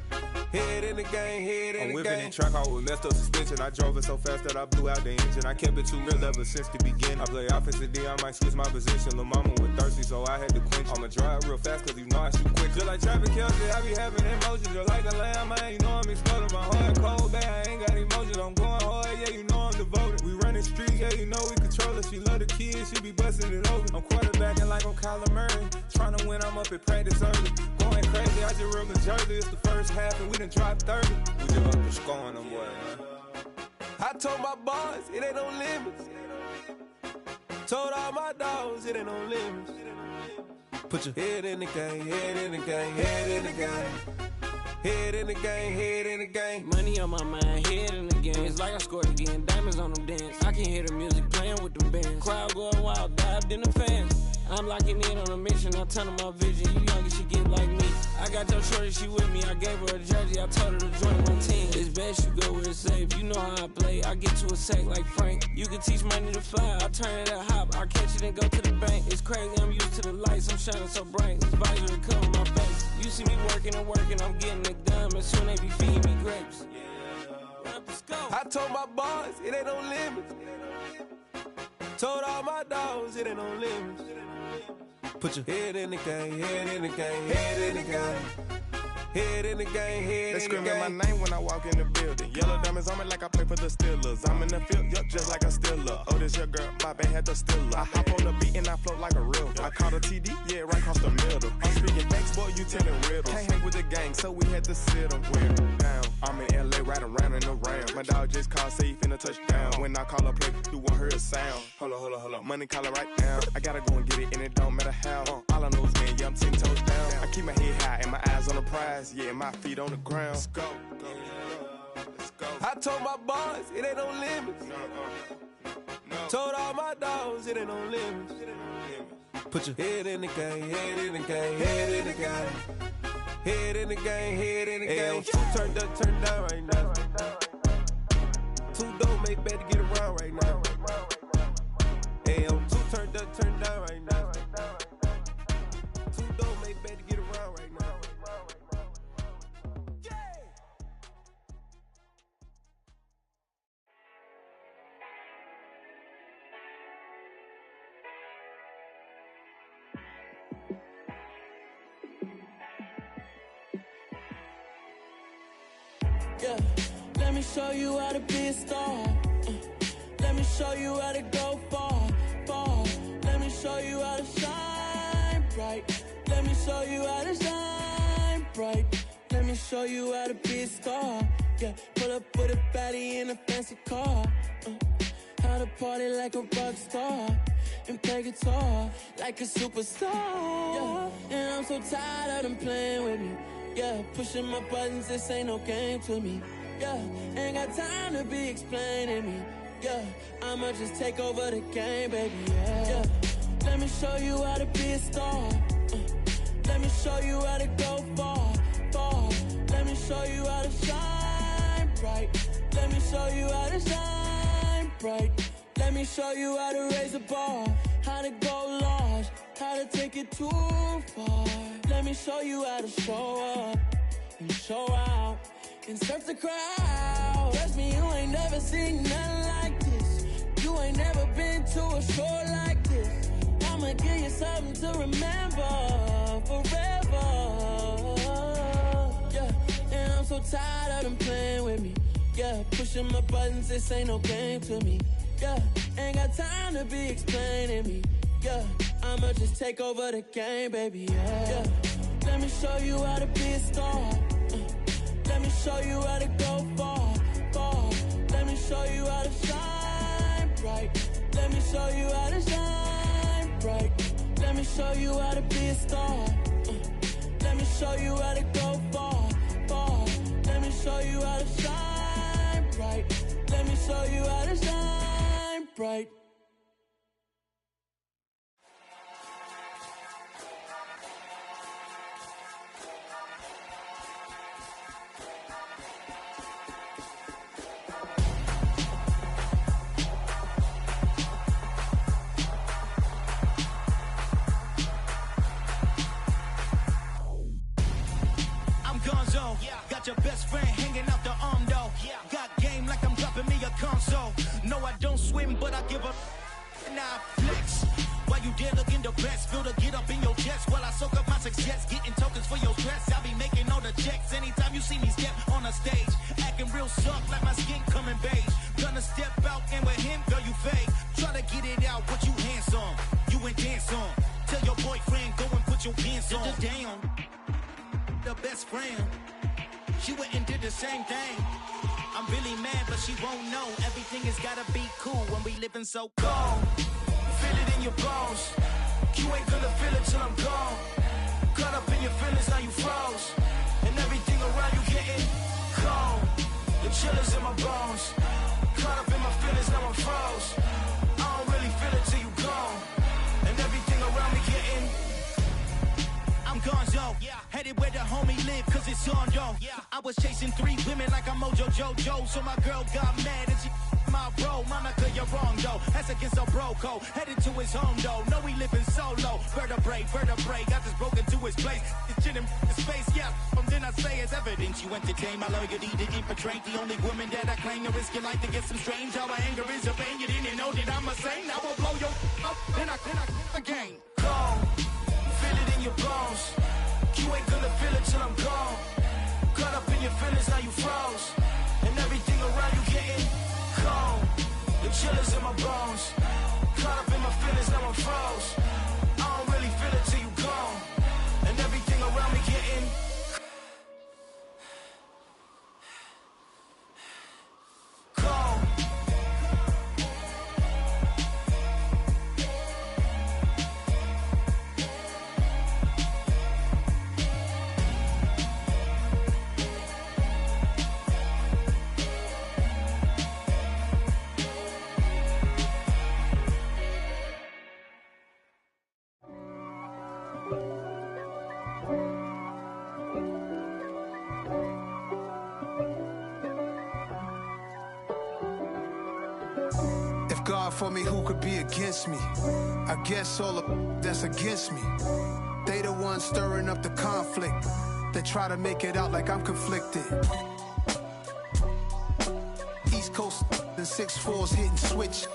Head in the game, head in the game. I'm whipping in track, I was left up suspension. I drove it so fast that I blew out the engine. I kept it too real ever since the beginning. I play offensive D, I might switch my position. Lil' mama was thirsty, so I had to quench. I'ma drive real fast, cause you know I shoot quick. Just like Travis Kelce, I be having emotions. Just like a lamb, man, you know I'm exploding. My heart cold, bad, I ain't got emotions. I'm going hard, yeah, you know I'm devoted. We running streets, yeah, you know we control it. She love the kids, she be busting it open. I'm quarterbacking like I'm Kyler Murray. Trying to win, I'm up at practice early. Going crazy, I just real the jersey. It's the first half, and we done dropped 30. We just up to scoring them, boy, man. I told my boys, it ain't no limits. Told all my dogs, it ain't no limits. Put your head in the game, head in the game, head in the game. Head in the game, head in the game. Money on my mind, head in the game. It's like I scored again, diamonds on them dance. I can hear the music playing with them bands. Crowd going wild, dived in the fans. I'm locking in on a mission, I tell her my vision. You young and she get like me. I got your shorty, she with me. I gave her a jersey, I told her to join my team. It's best you go where it's safe. You know how I play. I get to a sack like Frank. You can teach money to fly. I turn it a hop. I catch it and go to the bank. It's crazy, I'm used to the lights. I'm shining so bright. This visor to cover my face. You see me working and working. I'm getting it done. And soon they be feeding me grapes. I told my boys, it ain't no limits. Told all my dogs, it ain't no limits. Put your head in the game, head in the game, head in the game. Head in the game, head they screaming my name when I walk in the building. Yellow diamonds on me like I play for the Steelers. I'm in the field, yup, just like a Steeler. Oh, this your girl, Bobby had the Steeler. I hop on the beat and I float like a real. I caught a TD, yeah, right across the middle. I'm speaking facts, boy, you telling riddles. Can't hang with the gang, so we had to sit them down. I'm in LA, riding around in the round. My dog just called, say he finna touchdown. When I call a play, you won't hear a sound. Hold up, money calling right now. I gotta go and get it, and it don't matter how. All I know is man, yeah, I'm 10 toes down. I keep my head high and my eyes on the prize. Yeah, my feet on the ground. Let's go. I told my boys, it ain't no limits. No. Told all my dogs, it ain't no limits. Put your head in the game, head in the game, head in the game. Head in the game, head in the game. Two turned up, turned down right now. Two don't make bad to get around right now. Two turned up, turned down right now. Two don't make bad to get around right now. Yeah, let me show you how to be a star. Let me show you how to go far. Let me show you how to shine bright. Let me show you how to shine bright. Let me show you how to be a star. Yeah, pull up with a baddie in a fancy car. How to party like a rock star and play guitar like a superstar. Yeah, and I'm so tired of them playing with me. Yeah, pushing my buttons, this ain't no game to me. Yeah, ain't got time to be explaining me. Yeah, I'ma just take over the game, baby. Yeah, let me show you how to be a star. Let me show you how to go far. Let me show you how to shine bright. Let me show you how to shine bright. Let me show you how to raise the bar, how to go large, how to take it too far. Let me show you how to show up and show out and surf the crowd. Trust me, you ain't never seen nothing like this. You ain't never been to a show like this. I'ma give you something to remember forever. Yeah, and I'm so tired of them playing with me. Yeah, pushing my buttons, this ain't no game to me. Yeah, ain't got time to be explaining me. Yeah, I'ma just take over the game, baby. Yeah, let me show you how to be a star. Let me show you how to go far. Let me show you how to shine bright. Let me show you how to shine bright. Let me show you how to be a star. Let me show you how to go far. Let me show you how to shine bright. Let me show you how to shine bright. Your best friend hanging out the arm though. Got game like I'm dropping me a console. No, I don't swim, but I give a nah flex. While you there looking depressed, feel the get up in your chest while I soak up my success. Getting tokens for your stress, I be making all the checks. Anytime you see me step on a stage, acting real soft like my skin coming beige. Gonna step out and with him, girl, you fake. Try to get it out, but you handsome. You ain't dance on. Tell your boyfriend, go and put your pants on. Down. The best friend. She went and did the same thing. I'm really mad, but she won't know. Everything has gotta be cool when we living so cold. Feel it in your bones. You ain't gonna feel it till I'm gone. Caught up in your feelings, now you froze. And everything around you getting cold. The chillers in my bones. Caught up in my feelings, now I'm froze. I don't really feel it till you gone. And everything around me getting I'm gonzo, headed where the homie live, cause it's on though. I was chasing 3 women like I'm Mojo Jojo, so my girl got mad and she my bro. Monica, you're wrong though, that's against a bro code. Headed to his home though, know we living solo. Vertebrae, got this broken to his place. It's shit in his face, from then I say it's evidence. You entertain my loyalty to infiltrate. The only woman that I claim to risk your life to get some strange. Our anger is a pain, you didn't know that I'm a saint. Now I'll blow your up, then I again. Go. Feel it in your bones. You ain't gonna feel it till I'm gone. God for me, who could be against me? I guess all of that's against me. They the ones stirring up the conflict. They try to make it out like I'm conflicted. East Coast and 6'4's hitting switch.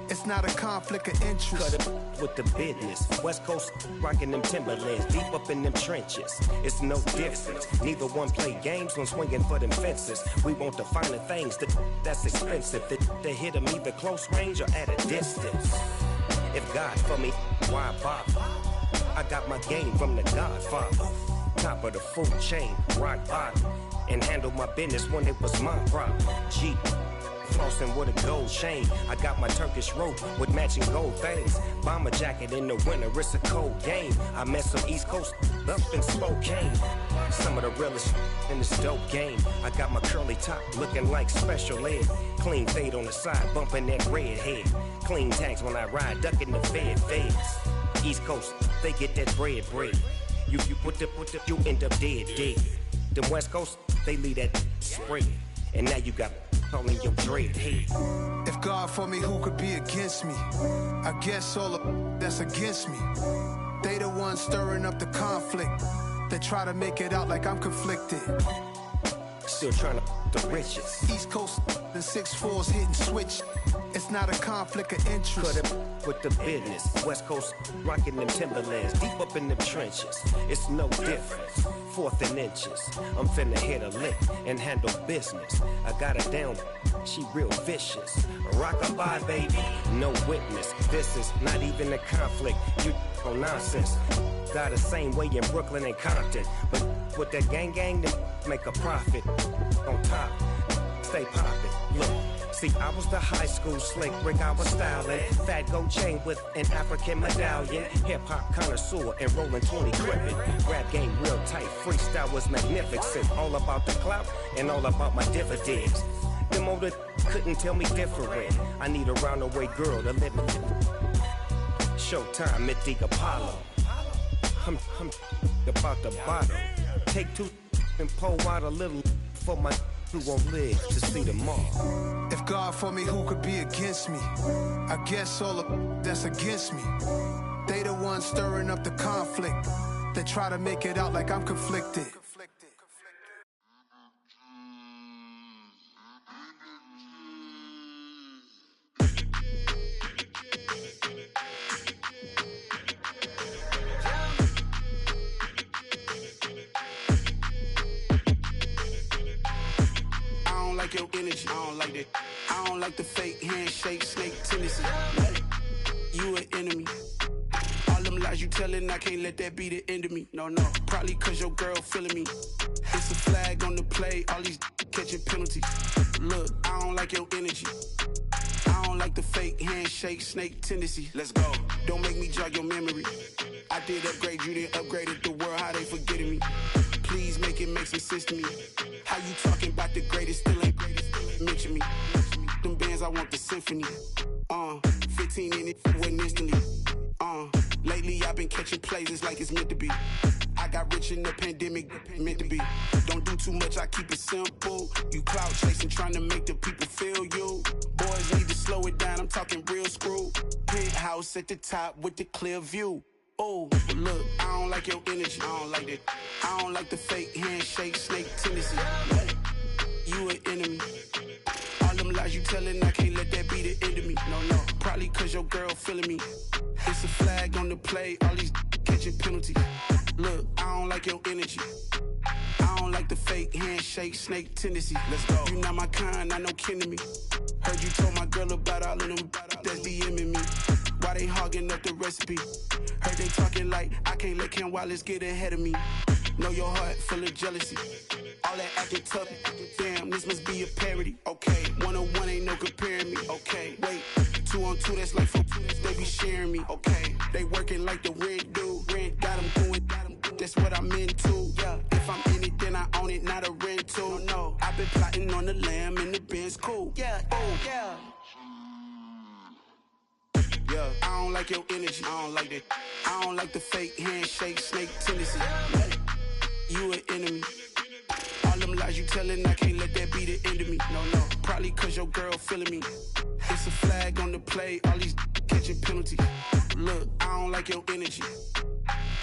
It's not a conflict of interest. Cut it with the business. West Coast rocking them Timberlands, deep up in them trenches. It's no difference. Neither one play games when swinging for them fences. We want the finer things that's expensive. That hit them either close range or at a distance. If God for me, why bother? I got my game from the Godfather. Top of the food chain, rock bottom. And handle my business when it was my problem. G. Flossing with a gold chain. I got my Turkish rope with matching gold things. Bomber jacket in the winter, it's a cold game. I met some East Coast up in Spokane. Some of the realest in this dope game. I got my curly top looking like special ed. Clean fade on the side, bumping that red head. Clean tags when I ride, ducking the feds. East Coast, they get that bread. You put you end up dead. The West Coast, they leave that spread. And now you got calling your dread head. If God for me, who could be against me? I guess all of that's against me. They the ones stirring up the conflict. They try to make it out like I'm conflicted. Still trying to the riches. East Coast and 6'4's hitting switch. It's not a conflict of interest. Cut it with the business. West Coast rocking them Timberlands, deep up in them trenches. It's no difference. 4th and inches. I'm finna hit a lick and handle business. I got her down, she real vicious. Rockabye, baby, no witness. This is not even a conflict. You on nonsense. Got the same way in Brooklyn and Compton. But with that gang, then make a profit. On top, stay poppin'. Look. See, I was the high school slick Rick, I was styling. Fat gold chain with an African medallion. Hip-hop connoisseur and rolling 20 gripping. Rap game real tight, freestyle was magnificent. All about the clout and all about my dividends. Them older couldn't tell me different. I need a roundaway girl to live with. Showtime, Mythic Apollo. I'm about the bottom. Take 2 and pull out a little for my who won't live to see tomorrow. If God for me, who could be against me? I guess all of that's against me. They the ones stirring up the conflict. They try to make it out like I'm conflicted. Your energy, I don't like that. I don't like the fake handshake, snake tendency. You an enemy. All them lies you telling, I can't let that be the end of me. No, probably cause your girl feeling me. It's a flag on the play, all these catching penalties. Look, I don't like your energy. I don't like the fake handshake, snake tendency. Let's go. Don't make me jog your memory. I did upgrade, you didn't upgrade it. The world, how they forgetting me. Please make it make some sense to me. How you talking about the greatest, still ain't greatest? Mention me. Them bands, I want the symphony. 15 in it, went instantly. Lately I've been catching plays, it's like it's meant to be. I got rich in the pandemic, meant to be. Don't do too much, I keep it simple. You clout chasing, trying to make the people feel you. Boys need to slow it down, I'm talking real screw. Penthouse at the top with the clear view. Oh, look, I don't like your energy. I don't like that. I don't like the fake handshake, snake tendency. You an enemy. All them lies you telling, I can't let that be the end of me. No, probably cause your girl feeling me. It's a flag on the play, all these catching penalties. Look, I don't like your energy. I don't like the fake handshake, snake tendency. Let's go. You not my kind, I know kin to me. Heard you told my girl about all of them that's DMing me. Why they hogging up the recipe? Heard they talking like I can't let Ken Wallace get ahead of me. Know your heart full of jealousy. All that acting tough, damn, this must be a parody. Okay, 1-on-1 ain't no comparing me. Okay, wait, 2-on-2, that's like 4, they be sharing me. Okay, they working like the rent do. Rent got them doing, that's what I'm into. Yeah, if I'm in it, then I own it, not a rental. No, I've been plotting on the lamb and the Benz cool. Yeah, oh, yeah. Yeah, I don't like your energy. I don't like that. I don't like the fake handshake, snake tendency. You an enemy. All them lies lies you telling, I can't let that be the end of me. No, probably cause your girl feeling me. It's a flag on the play, all these catching penalties. Look, I don't like your energy.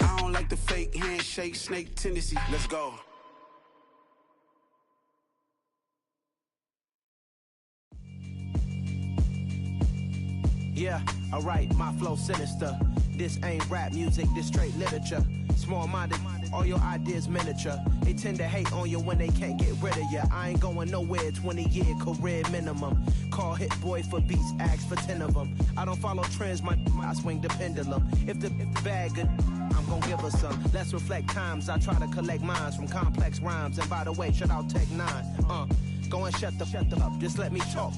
I don't like the fake handshake, snake tendency. Let's go. Yeah, alright, my flow sinister. This ain't rap music, this straight literature. Small-minded, all your ideas miniature. They tend to hate on you when they can't get rid of you. I ain't going nowhere, 20-year career minimum. Call Hit Boy for beats, ask for 10 of them. I don't follow trends, I swing the pendulum. If the bag good, I'm gon' give her some. Let's reflect times, I try to collect minds from complex rhymes. And by the way, shout out Tech 9. Go and shut the up, just let me talk.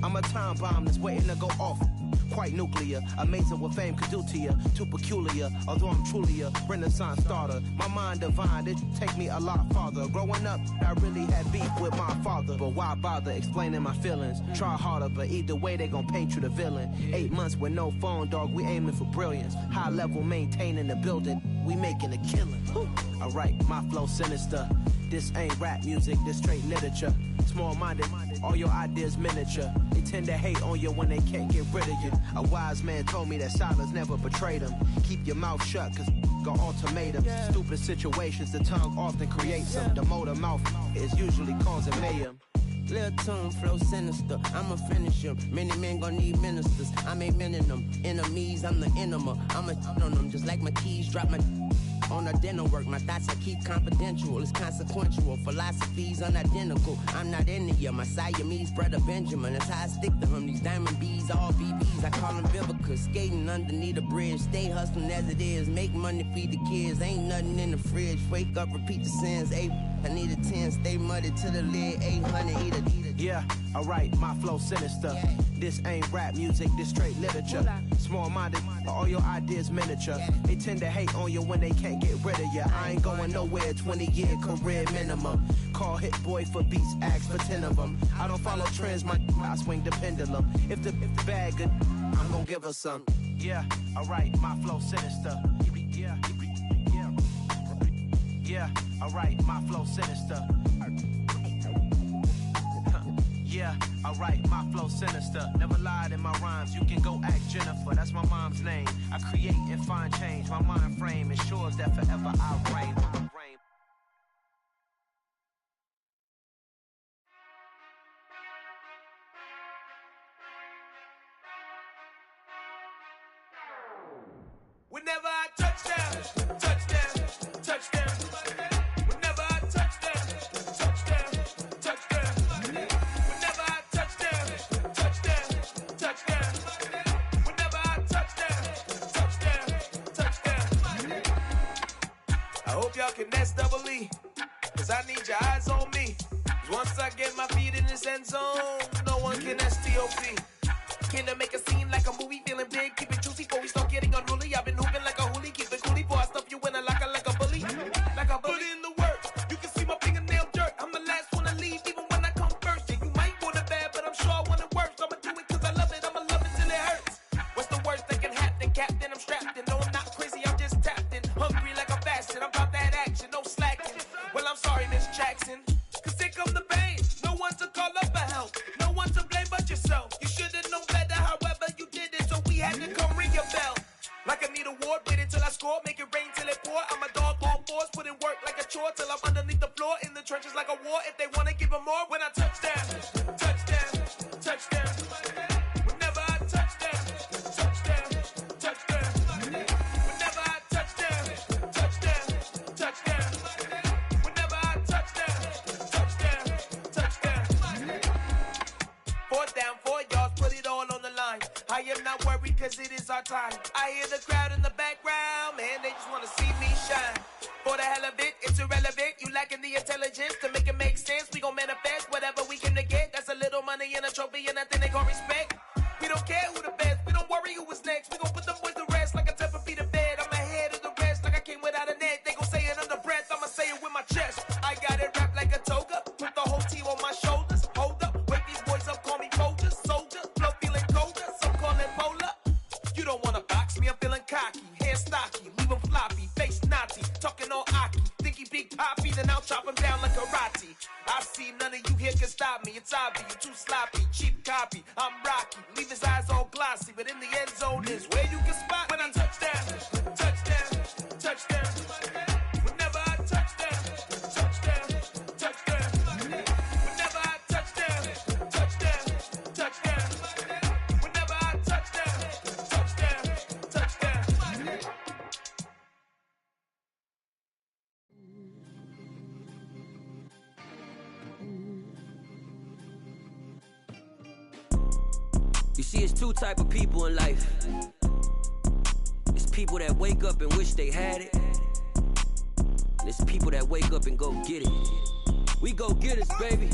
I'm a time bomb that's waiting to go off. Quite nuclear, amazing what fame could do to you. Too peculiar, although I'm truly a Renaissance starter. My mind divine, it take me a lot farther. Growing up, I really had beef with my father. But why bother explaining my feelings? Try harder, but either way they gon' paint you the villain. 8 months with no phone, dog, we aiming for brilliance. High level maintaining the building, we making a killing. Alright, my flow sinister. This ain't rap music, this straight literature. Small-minded, all your ideas miniature. They tend to hate on you when they can't get rid of you. A wise man told me that silence never betrayed him. Keep your mouth shut, cause got ultimatums. Stupid situations, the tongue often creates them. The motor mouth is usually causing mayhem. Lil' tune, flow sinister, I'ma finish him. Many men gon' need ministers, I'm a men in them. Enemies, I'm the enema, I'ma on them. Just like my keys, drop my on a dinner work. My thoughts I keep confidential, it's consequential. Philosophies unidentical, I'm not into you. My Siamese brother Benjamin, that's how I stick to him. These diamond bees, all BBs, I call them Vivica. Skating underneath a bridge, stay hustling as it is. Make money, feed the kids, ain't nothing in the fridge. Wake up, repeat the sins, I need a 10, stay muddy to the lid, 800, eat a. Yeah, alright, my flow sinister. This ain't rap music, this straight literature. Small-minded, all your ideas miniature. They tend to hate on you when they can't get rid of you. I ain't going nowhere, 20-year career minimum. Call Hit Boy for beats, ask for 10 of them. I don't follow trends, I swing the pendulum. If the bag good, I'm gon' give her some. Yeah, alright, my flow sinister. Yeah, alright, my flow sinister. Yeah, alright, my flow sinister. Never lied in my rhymes, you can go ask Jennifer. That's my mom's name. I create and find change. My mind frame ensures that forever I reign. Whenever I touchdown, touchdown, touchdown. Whenever I touchdown, touchdown, touchdown. Whenever I touchdown, touchdown, touchdown. Whenever I touchdown, touchdown, touchdown. I hope y'all can nest double E, cause I need your eyes on me. Cause once I get my feet in this end zone, no one can STOP. Can I make a scene like a movie, feeling big, keep it juicy before we start getting unruly. I've been hooping like a hoolie, keep it coolie before I stuff you in a locker like a bully. Like a bully. Put in the work, you can see my fingernail dirt. I'm the last one to leave, even when I come first. Yeah, you might want it bad, but I'm sure I want it worse. I'ma do it cause I love it, I'ma love it till it hurts. What's the worst that can happen, Captain? I'm strapped in, no I'm not crazy, I'm just tapped in. Hungry like I'm fasting, I'm about that action, no slacking. Well, I'm sorry, Miss Jackson, cause here come the pain. No one to call up for help, no one to blame but yourself. You should've known better, however you did it, so we had to come ring your bell. Like I need a ward, wait until I score, make it rain till it pour. I'm a dog on force, put in work like a chore till I'm underneath the floor, in the trenches like a war. If they wanna give them more, when I touchdown, touchdown, touchdown. Whenever I touchdown, touchdown, touchdown. Whenever I touchdown, touchdown, touchdown. Whenever I touchdown, touchdown, touchdown. 4th down, 4 yards, put it all on the line. I am not worried cause it is our time. I hear the crowd in the background, man, they just wanna see me shine. For the hell of it, it's irrelevant. You lacking the intelligence to make it make sense. We gon' manifest whatever we came to get. That's a little money and a trophy and nothing they gon' respect. We don't care who the best, we don't worry who is next. We gon' put them boys to rest like a 10-feet of bed. I'm ahead of the rest like I came without a net. They gon' say it under breath, I'ma say it with my chest. I got it wrapped like a toga, put the whole team on my shoulders. Hold up, wake these boys up, call me Folger, soldier. Flow feeling colder, some call it polar. You don't wanna box me, I'm feeling cocky. Hair stocky, leave him floppy, face naughty. Talking all aki, think he big poppy, then I'll chop him down like karate. see none of you here can stop me. It's obvious, you too sloppy, cheap copy. I'm Rocky, leave his eyes all glossy, but in the end zone is where you can spot when I touch down, touchdown, touchdown. Whenever I touch down, touchdown, touchdown. Whenever I touch down, touchdown, touchdown. Whenever I touch down, touchdown, touchdown. You see, it's two type of people in life. It's people that wake up and wish they had it, and it's people that wake up and go get it. We go get it, baby.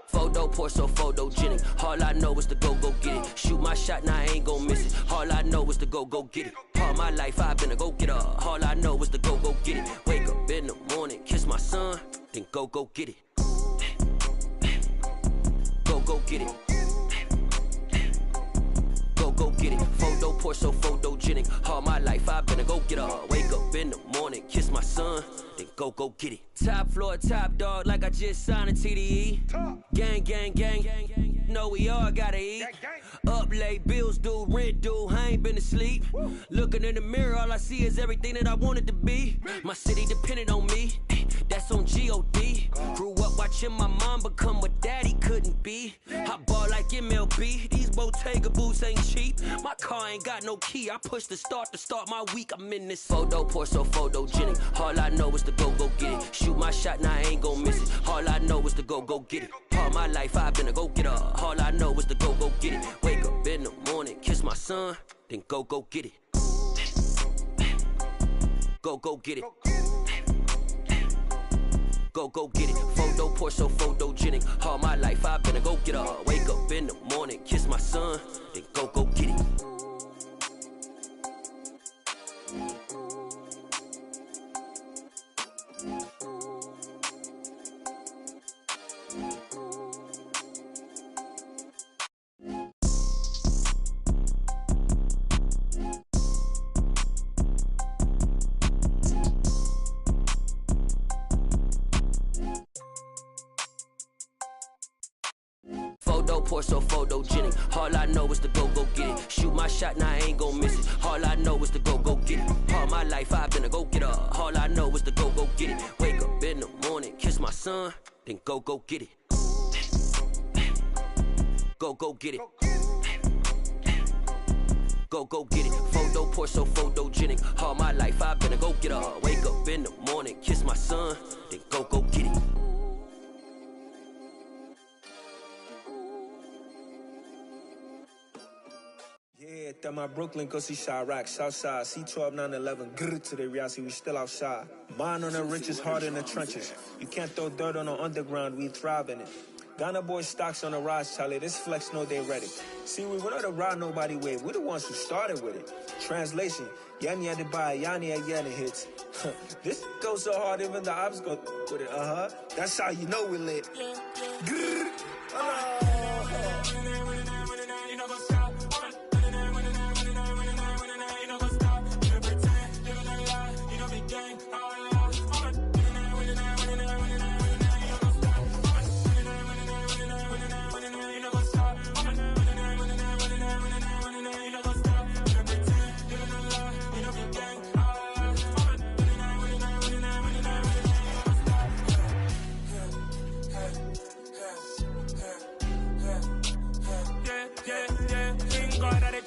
Photo pour so photogenic. All I know is to go get it. Shoot my shot, now I ain't gon' miss it. All I know is to go get it. All my life I've been a go-getter. All I know is to go get it. Wake up in the morning, kiss my son, then go get it. Go get it. Go get it. Photo pour so photogenic. All my life I've been a go-getter. Wake up in the morning, kiss my son, then go get it. Top floor, top dog, like I just signed a TDE. Gang. Know we all gotta eat. Up late, bills due, rent due, I ain't been asleep. Looking in the mirror, all I see is everything that I wanted to be. My city depended on me, that's on G.O.D. Grew up watching my mom become what daddy couldn't be. I ball like MLB, these Bottega boots ain't cheap. My car ain't got no key, I push the start to start my week. I'm in this photo pour so photogenic. All I know is to go get it. Shoot my shot, now I ain't gon' miss it. All I know is to go get it. All my life I've been a go-getter. All I know is to go get it. Wake up in the morning, kiss my son, then go get it. Go get it. Go get it. Photo pour so photogenic. All my life I've been a go-getter. Wake up in the morning, kiss my son, then go get it. Photo pour so photogenic. All I know is to go get it. Shoot my shot, now I ain't gon' miss it. All I know is to go get it. All my life I've been a go-getter. All I know is to go get it. Wake up in the morning, kiss my son, then go get it. Go get it. Go get it. Photo pour so photogenic. All my life I've been a go-getter. Wake up in the morning, kiss my son, then go get it. Yeah, that my Brooklyn, go see Chirac, Southside, C12, 911, grrr to the reality, we still outside. Mine on the riches, hard in the trenches. You can't throw dirt on the underground, we thrive in it. Ghana boys stocks on the rise, Charlie, this flex know they ready. See, we not the ride nobody wave, we the ones who started with it. Translation, Yani had to buy, Yani had Yanni hits. This goes so hard, even the ops go with it, That's how you know we lit. Grrr,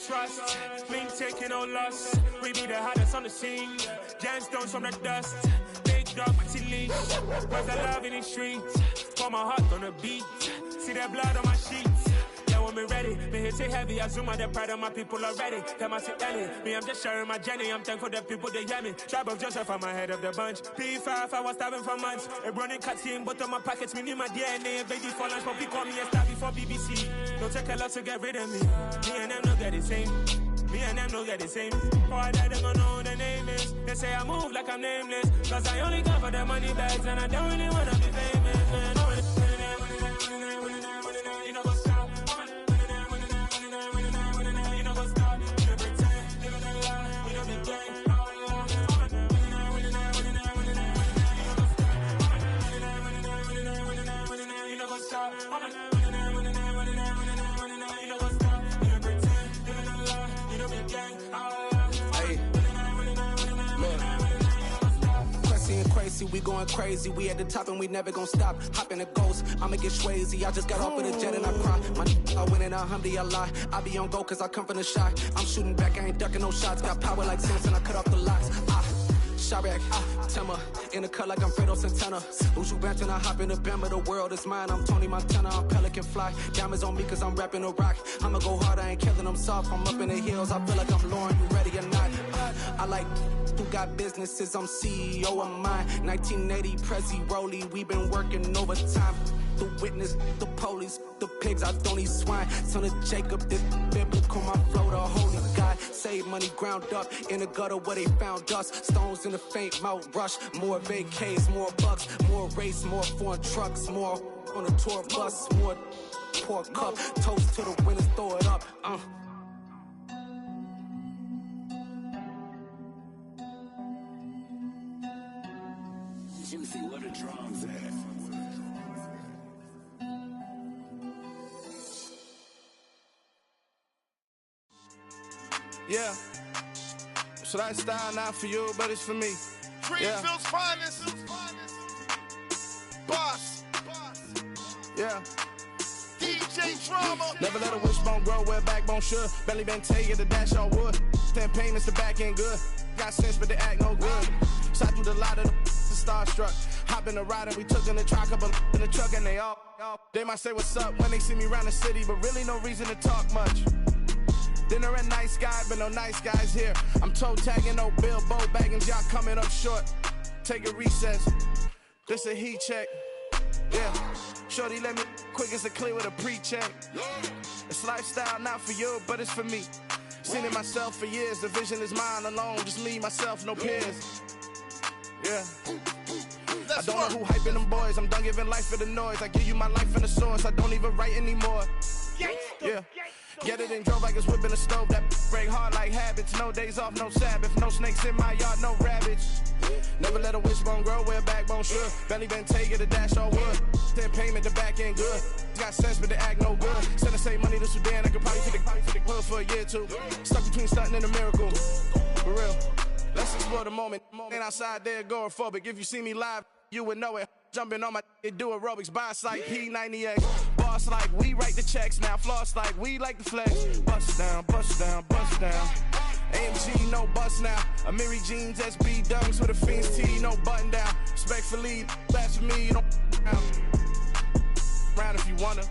trust, we ain't taking no loss. We be the hottest on the scene. Gemstones from the dust. Big dog, pretty leash. Was the love in the streets. Pour my heart on the beat. See that blood on my sheets. Yeah, when me ready, me hit it heavy. I zoom out the pride of my people already. Them I see Ellie. Me, I'm just sharing my journey. I'm thankful the people they hear me. Tribe of Joseph, I'm ahead of the bunch. P5, I was starving for months. A running cut in, but on my pockets, me need my DNA. Baby for lunch, but we call me a star before BBC. Don't take a lot to get rid of me. Me and them don't get the same. Me and them don't get the same. All that they gonna know who the name is. They say I move like I'm nameless. Cause I only come for the money bags and I don't really wanna be famous, man. You know what's up? You know what's up? You pretend, live in a lie, you know the game. we going crazy. We at the top and we never gonna stop. Hop in a ghost, I'ma get Swayze. I just got off of the jet and I cry. I win in a Humvee, I lie. I be on go cause I come from the shot. I'm shooting back, I ain't ducking no shots. Got power like Samson, I cut off the locks. Shabak, Tema, in the cut like I'm Fredo Santana. Uju Banton, I hop in the Bama, the world is mine. I'm Tony Montana, I'm Pelican Fly. Diamonds on me cause I'm rapping a rock. I'ma go hard, I ain't killing them soft. I'm up in the hills, I feel like I'm Lauren, you ready or not? I like who got businesses, I'm CEO of mine. 1980 Prezi Rolly, we been working overtime. The witness, the police, the pigs, I don't eat swine. Son of Jacob, this biblical, my flow, the holy God. Save money ground up in the gutter where they found us. Stones in the faint mouth rush. More vacays, more bucks, more race, more foreign trucks, more on a tour bus, more pour cup. Toast to the winners, throw it up. Juicy, what a drums at. Yeah, so that style not for you, but it's for me. Greenfield's finest. Boss. Yeah. DJ Drama. Never let a wishbone grow where backbone should. Belly been taking the dash on wood. 10 payments, the back end good. Got sense, but they act no good. Shot through the lot of the starstruck. Hop in the ride and we took in the truck, couple in the truck, and they all. They might say what's up when they see me around the city, but really no reason to talk much. Dinner and nice guy, but no nice guys here. I'm toe tagging, no Bilbo Baggins, y'all coming up short. Take a recess. This a heat check. Yeah. Shorty let me quick as a clear with a pre-check. It's lifestyle not for you, but it's for me. Seen it myself for years. The vision is mine alone. Just me, myself, no peers. Yeah. I don't know who hyping them boys. I'm done giving life for the noise. I give you my life in the source. I don't even write anymore. Yeah. Get it and drove like it's whipping a stove. That break hard like habits. No days off, no Sabbath. No snakes in my yard, no rabbits. Never let a wishbone grow where backbone should. Belly been taking the dash all wood. 10 payment, the back end good. Got sense, but they act no good. Send the same money to Sudan. I could probably take the hood for a year or two. Stuck between stunting and a miracle. For real. Let's explore the moment. Ain't outside there agoraphobic. If you see me live, you would know it. Jumping on my do aerobics, boss like P90X. Boss like we write the checks now. Floss like we like the flex. Bust down, bust down, bust down. AMG, no bust now. Amiri jeans, SB dunks with a Fiends T, no button down. Respectfully, that's for me, you don't down. Round if you wanna,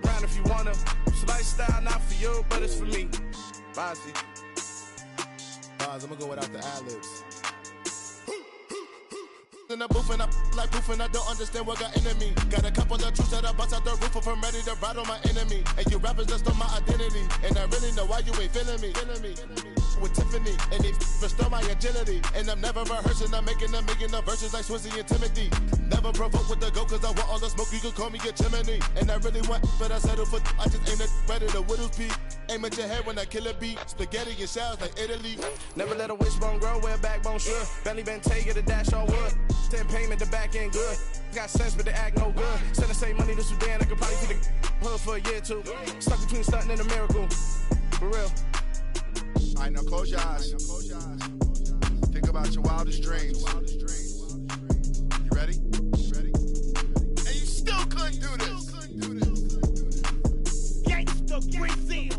round if you wanna. It's lifestyle not for you, but it's for me. Bossy. Boz, I'm gonna go without the ad-libs. In the booth and I like proof and I don't understand what got into me. Got a couple of truths that I bust out the roof if I'm ready to ride on my enemy. And you rappers just on my identity. And I really know why you ain't feeling me. With Tiffany, and they restore my agility. And I'm never rehearsing, I'm making them verses like Swizzy and Timothy. Never provoke with the go, cause I want all the smoke, you can call me a chimney. And I really want, but I settle for, I just ain't ready to Whittles Peak. Aim at your head when I kill a beat. Spaghetti and shells like Italy. Never let a wishbone grow where backbone should. Belly been taking the dash on wood. 10 payment, the back end good. Got sense, but they act no good. Send the same money to Sudan, I could probably take the hood for a year or two. Stuck between stunting and a miracle. For real. Alright, now close your eyes. Think about your wildest dreams. You ready? And you still couldn't do this. Gangsta Brazil.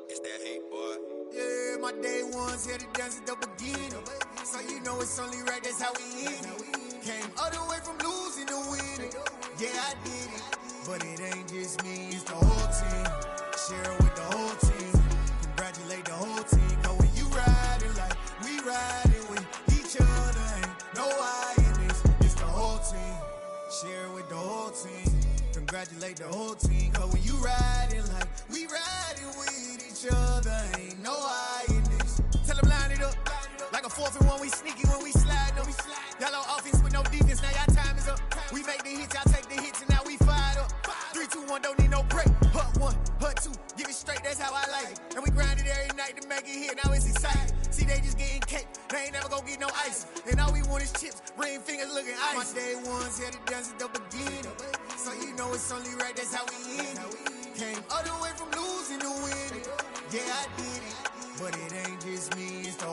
It's that hate, boy. Yeah, my day ones here to dance at the beginning. So you know it's only right, that's how we end it. Came all the way from losing to winning. Yeah, I did it. But it ain't just me, it's the whole team. Share it with the whole team. Congratulate the whole team. Cause when you riding like we riding with each other, ain't no I in this. It's the whole team. Share it with the whole team. Congratulate the whole team. Cause when you riding like we riding with each other, ain't no I in this. Tell them line it up. Like a 4th and 1, we sneaky when we slide up. Y'all on offense with no defense, now y'all time is up. We make the hits, y'all take the hits, and now we fired up. 3, 2, 1, don't need no break. Hut 1, hut 2, give it straight, that's how I like it. And we grind it every night to make it hit, now it's exciting. See, they just getting cake, they ain't never gonna get no ice. And all we want is chips, ring fingers looking ice. My day ones here to dance at the beginning. So you know it's only right, that's how we end it. Came all the way from losing to winning. Yeah, I did it. But it ain't just me, it's the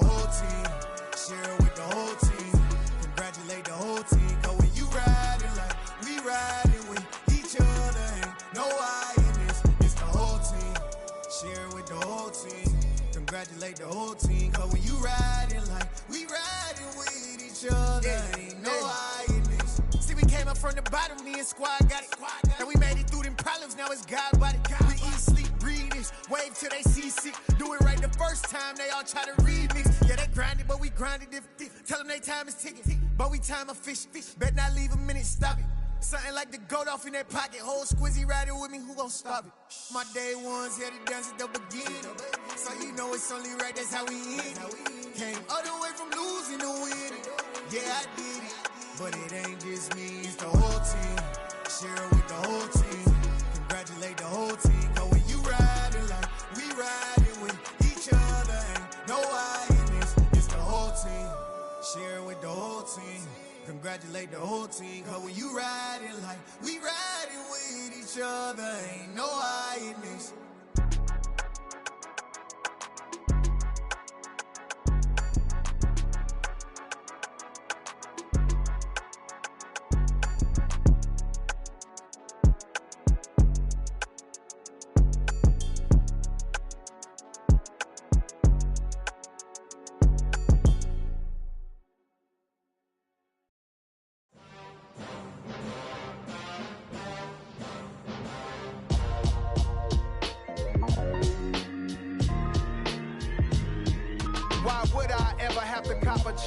squad got it. And we made it through them problems, now it's God body. We eat, sleep, breathe this, wave till they see sick. Do it right the first time, they all try to remix. Yeah, they grinded, but we grinded different. Tell them they time is ticking, but we time a fish. Bet not leave a minute, stop it. Something like the goat off in that pocket. Whole squizzy riding with me, who gon' stop it? My day ones here to dance at the beginning. So you know it's only right, that's how we end it. Came all the way from losing to winning. Yeah, I did it. But it ain't just me, it's the whole team. Share it with the whole team. Congratulate the whole team. Cause when you riding like we riding with each other, ain't no I in this. It's the whole team. Share it with the whole team. Congratulate the whole team. Cause when you riding like we riding with each other, ain't no I in this.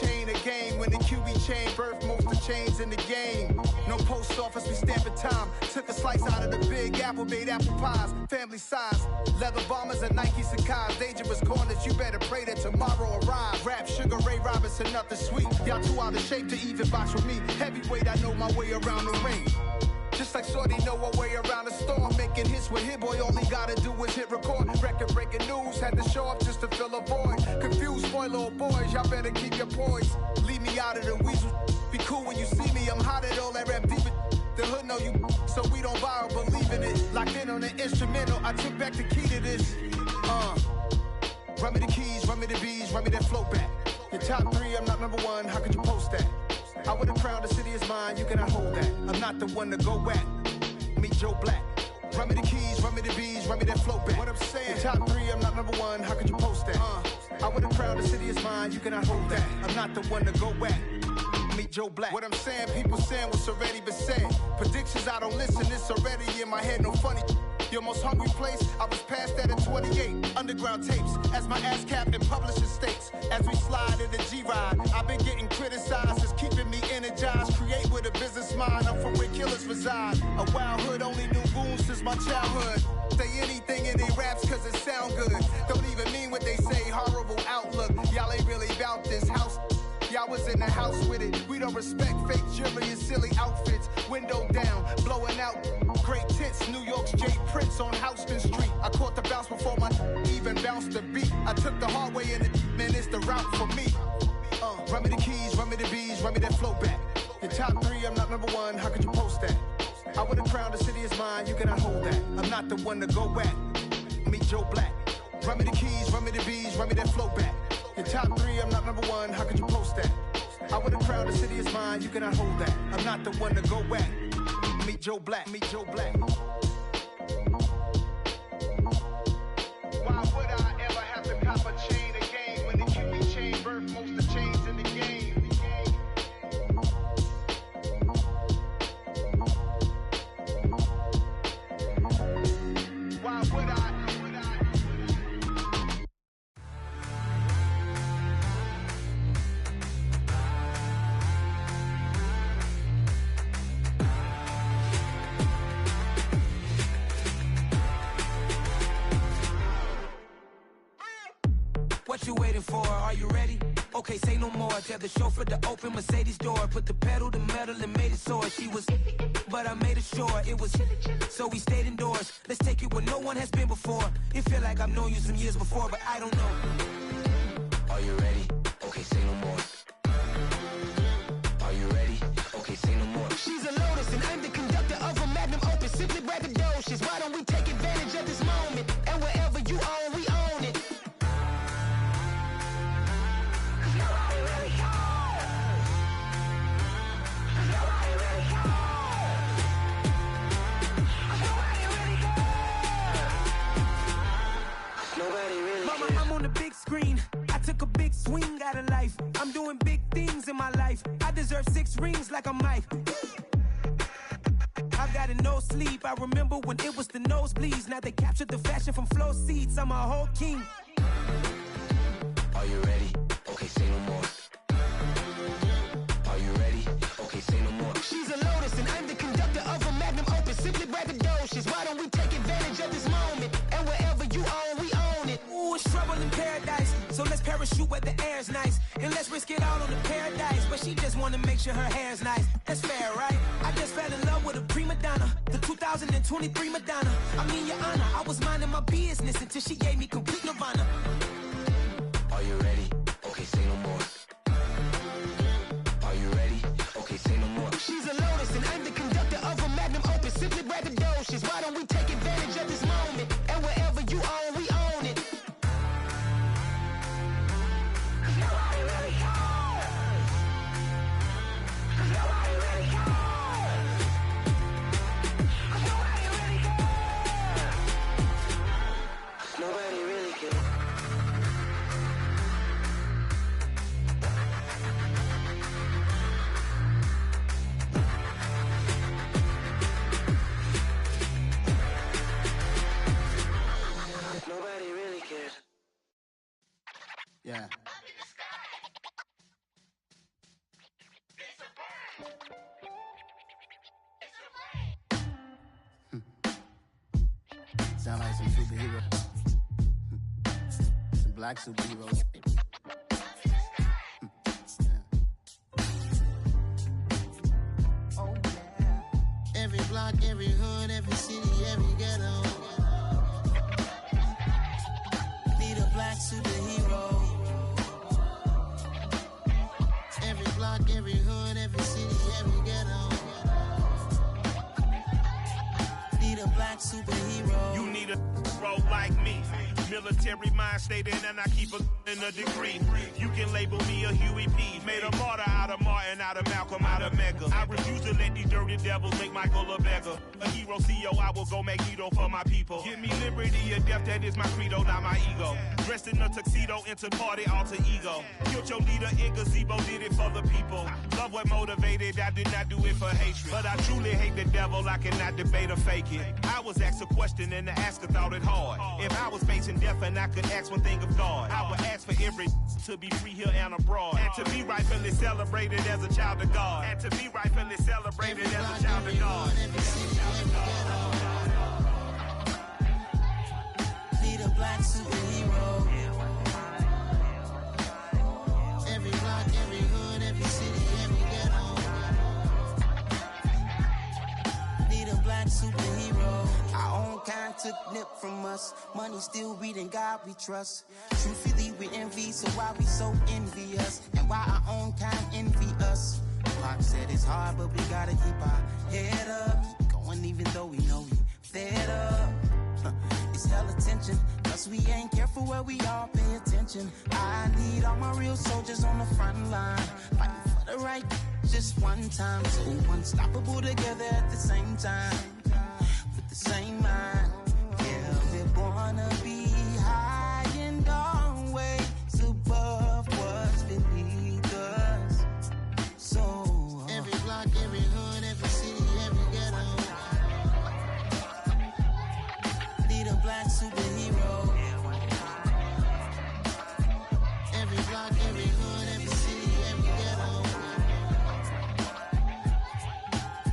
Chain a game when the QB chain birthed most of chains in the game. No post office, we stamping time. Took a slice out of the big apple, made apple pies, family size. Leather bombers and Nike Sacai's. Dangerous corners, you better pray that tomorrow arrive. Rap, Sugar Ray Robinson, nothing sweet. Y'all too out of shape to even box with me. Heavyweight, I know my way around the ring. Just like Shorty know her way around the storm. Making hits with Hit Boy, all he gotta do is hit record. Record breaking news, had to show up just to fill a void. Confused, spoiled little boys, y'all better keep your poise. Leave me out of the weasel. Be cool when you see me, I'm hot at all that rap deep. The hood know you, so we don't borrow, believe in it. Locked in on the instrumental, I took back the key to this. Run me the keys, run me the bees, run me that flow back. Your top three, I'm not number one, how could you post that? I would've crowned the city is mine, you cannot hold that. I'm not the one to go back. Meet Joe Black. Run me the keys, run me the bees, run me that flow back. What I'm saying, your top three, I'm not number one, how could you post that? I would've crowned the city is mine, you cannot hold that. I'm not the one to go back. Meet Joe Black. What I'm saying, people saying what's already been said. Predictions, I don't listen, it's already in my head, no funny. Your most hungry place, I was past that at 28. Underground tapes, as my ass capped in publishing states. As we slide in the G-Ride, I've been getting criticized, it's keeping me energized. Create with a business mind, I'm from where killers reside. A wild hood, only knew goons since my childhood. Say anything in their raps cause it sound good. Don't even mean what they say, horrible outlook. Y'all ain't really about this house. Y'all was in the house with it. We don't respect fake jewelry and silly outfits. Window down, blowing out. Great tits, New York's Jay Prince on Houston Street. I caught the bounce before my even bounced the beat. I took the hard way in it, man, it's the route for me. Run me the keys, run me the bees, run me that flow back. Your top three, I'm not number one, how could you post that? I would've crowned the city is mine, you cannot hold that. I'm not the one to go back. Meet Joe Black. Run me the keys, run me the bees, run me that flow back. Your top three, I'm not number one, how could you post that? I would've crowned the city is mine, you cannot hold that. I'm not the one to go back. Meet Joe Black, meet Joe Black. Why would I ever have to cop a chain again when the QB chain birthed most of chains in the game? Why would I? What you waiting for? Are you ready? Okay, say no more. Tell the chauffeur to open Mercedes door. Put the pedal to metal and made it soar. She was, but I made it sure it was. So we stayed indoors. Let's take it where no one has been before. It feel like I've known you some years before, but I don't know. Are you ready? Okay, say no more. Are you ready? Okay, say no more. She's a Lotus and I'm the conductor of a magnum opus. Simply braggadocious. Why don't we take advantage of this moment? And wherever you own, we own it. Mama, I'm on the big screen. I took a big swing out of life. I'm doing big things in my life. I deserve 6 rings like a Mike. getting no sleep. I remember when it was the nosebleeds. Now they captured the fashion from flow seats. I'm a whole king. Are you ready? Okay, say no more. Are you ready? Okay, say no more. She's a lotus and I'm the conductor of a magnum opus. Simply braggadocious. Why don't we take advantage of this moment? And wherever you own, we own it. Ooh, it's trouble in paradise. So let's parachute where the air's nice. And let's risk it all on the paradise. But she just wanna make sure her hair's nice. That's fair, right? I just fell in love with a prima donna. The 2023 Madonna. I mean, your honor, I was minding my business until she gave me complete nirvana. Are you ready? Okay, say no more. Are you ready? Okay, say no more. She's a lotus and I'm the conductor of a magnum opus. Simply braggadocious. Why don't we take advantage of this moment? And wherever you own, we own it. Nobody really cares. Nobody really cares. Nobody really cares. Nobody really cares. Nobody really cares. Yeah. Sound like some superheroes. Some black superheroes. Oh, yeah. Every block, every hood, every city, every ghetto. Need a black superhero. Every block, every hood, every city, every ghetto. Need a black superhero. You need a bro like me. Military mind stated, and I keep in a degree. You can label me a Huey P. Made a martyr out of Martin, out of Malcolm, out of Mega. I refuse to let these dirty devils make Michael a beggar. A hero CEO, I will go Magneto for my people. Give me liberty or death, that is my credo, not my ego. Dressed in a tuxedo, into party, alter ego. Killed your leader in gazebo, did it for the people. Love what motivated, I did not do it for hatred. But I truly hate the devil, I cannot debate or fake it. I was asked a question and the asker thought it hard. If I was facing death and I could ask one thing of God, I would ask for every to be free here and abroad. And to be rightfully celebrated as a child of God. And to be rightfully celebrated as a child of God. Need a black superhero. Every block, every hood, every city, every ghetto. Need a black superhero. Our own kind took nip from us. Money still reading God we trust. Truthfully we envy, so why we so envious? And why our own kind envy us? Pac said it's hard, but we gotta keep our head up. Going even though we know we fed up. It's hella tension, cause we ain't careful where we all pay attention. I need all my real soldiers on the front line, fighting for the right just one time. So unstoppable together at the same time, with the same mind. Yeah, we wanna be high and always above what's beneath us. So every block, every hood, every city, every ghetto. Need a black superhero. Every block, every hood, every city, every ghetto.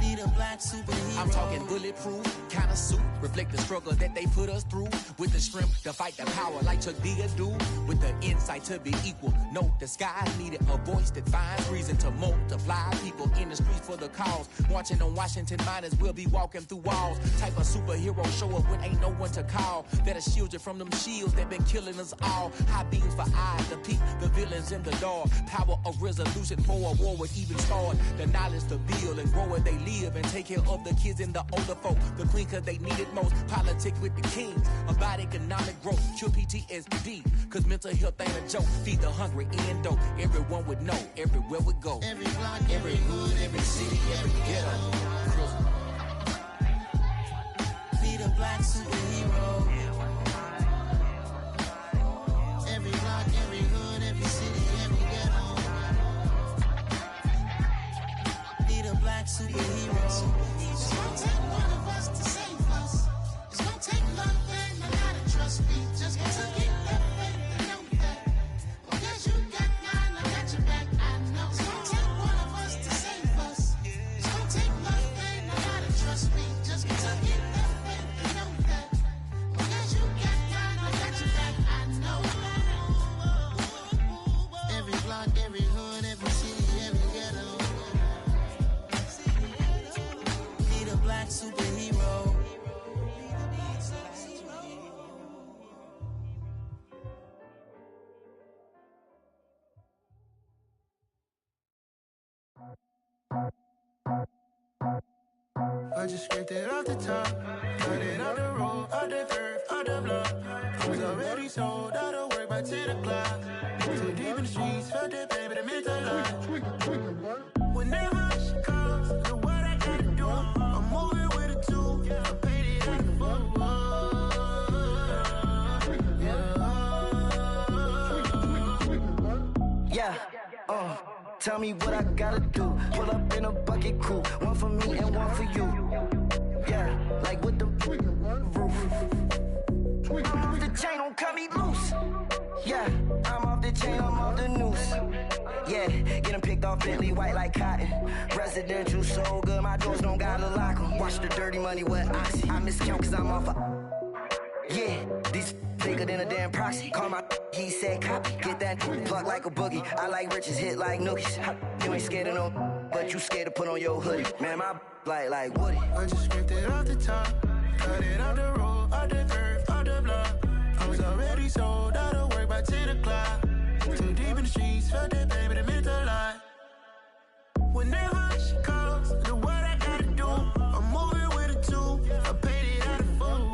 Need a black superhero. I'm talking bulletproof kind of suit, reflect the struggle that they put us through. With the strength to fight the power like Chuck D do. With the insight to be equal. Note the skies needed a voice that finds reason to multiply. People in the streets for the cause. Marching on Washington, might as well be walking through walls. Type of superhero show up when ain't no one to call. That'll shield you from them shields that been killing us all. High beams for eyes to peek the villains in the dark. Power of resolution for a war would even start. The knowledge to build and grow where they live and take care of the kids and the older folk. The queen cause they need it most. Politics with the kings. About economic growth. Cure PTSD. Cause mental health ain't a joke. Feed the hungry and dope. Everyone would know. Everywhere we go. Every block, every hood, every city, every ghetto. Need a black superhero. Every block, every hood, every city, every ghetto. Need a black superhero. just scraped it off the top. Cut it out the road, out the curve, out the block. I was already sold out of work by 10 o'clock. Too deep in the streets, felt that baby, the mental lie. Whenever she calls, know what I gotta do. I'm moving with a two. I paid it out the full. Yeah, tell me what I gotta do. Pull up in a bucket crew, one for me and one for you. Yeah, like with the roof. I'm off the chain, don't cut me loose. Yeah, I'm off the chain, I'm off the noose. Yeah, getting picked off Bentley, white like cotton. Residential so good, my doors don't gotta lock 'em. Watch the dirty money with Oxy. I miscount cause I'm off yeah, these bigger than a damn proxy. Call my he said copy. Get that plug like a boogie. I like riches, hit like nookies. You ain't scared of no, but you scared to put on your hoodie. Man, my like Woody. I just scraped it off the top. Cut it out the road, out the curve, out the block. I was already sold out of work by 10 o'clock. Too deep in the streets, felt that baby, the mental lie. Whenever she calls, know what I gotta do. I'm moving with a two. I paid it out of full.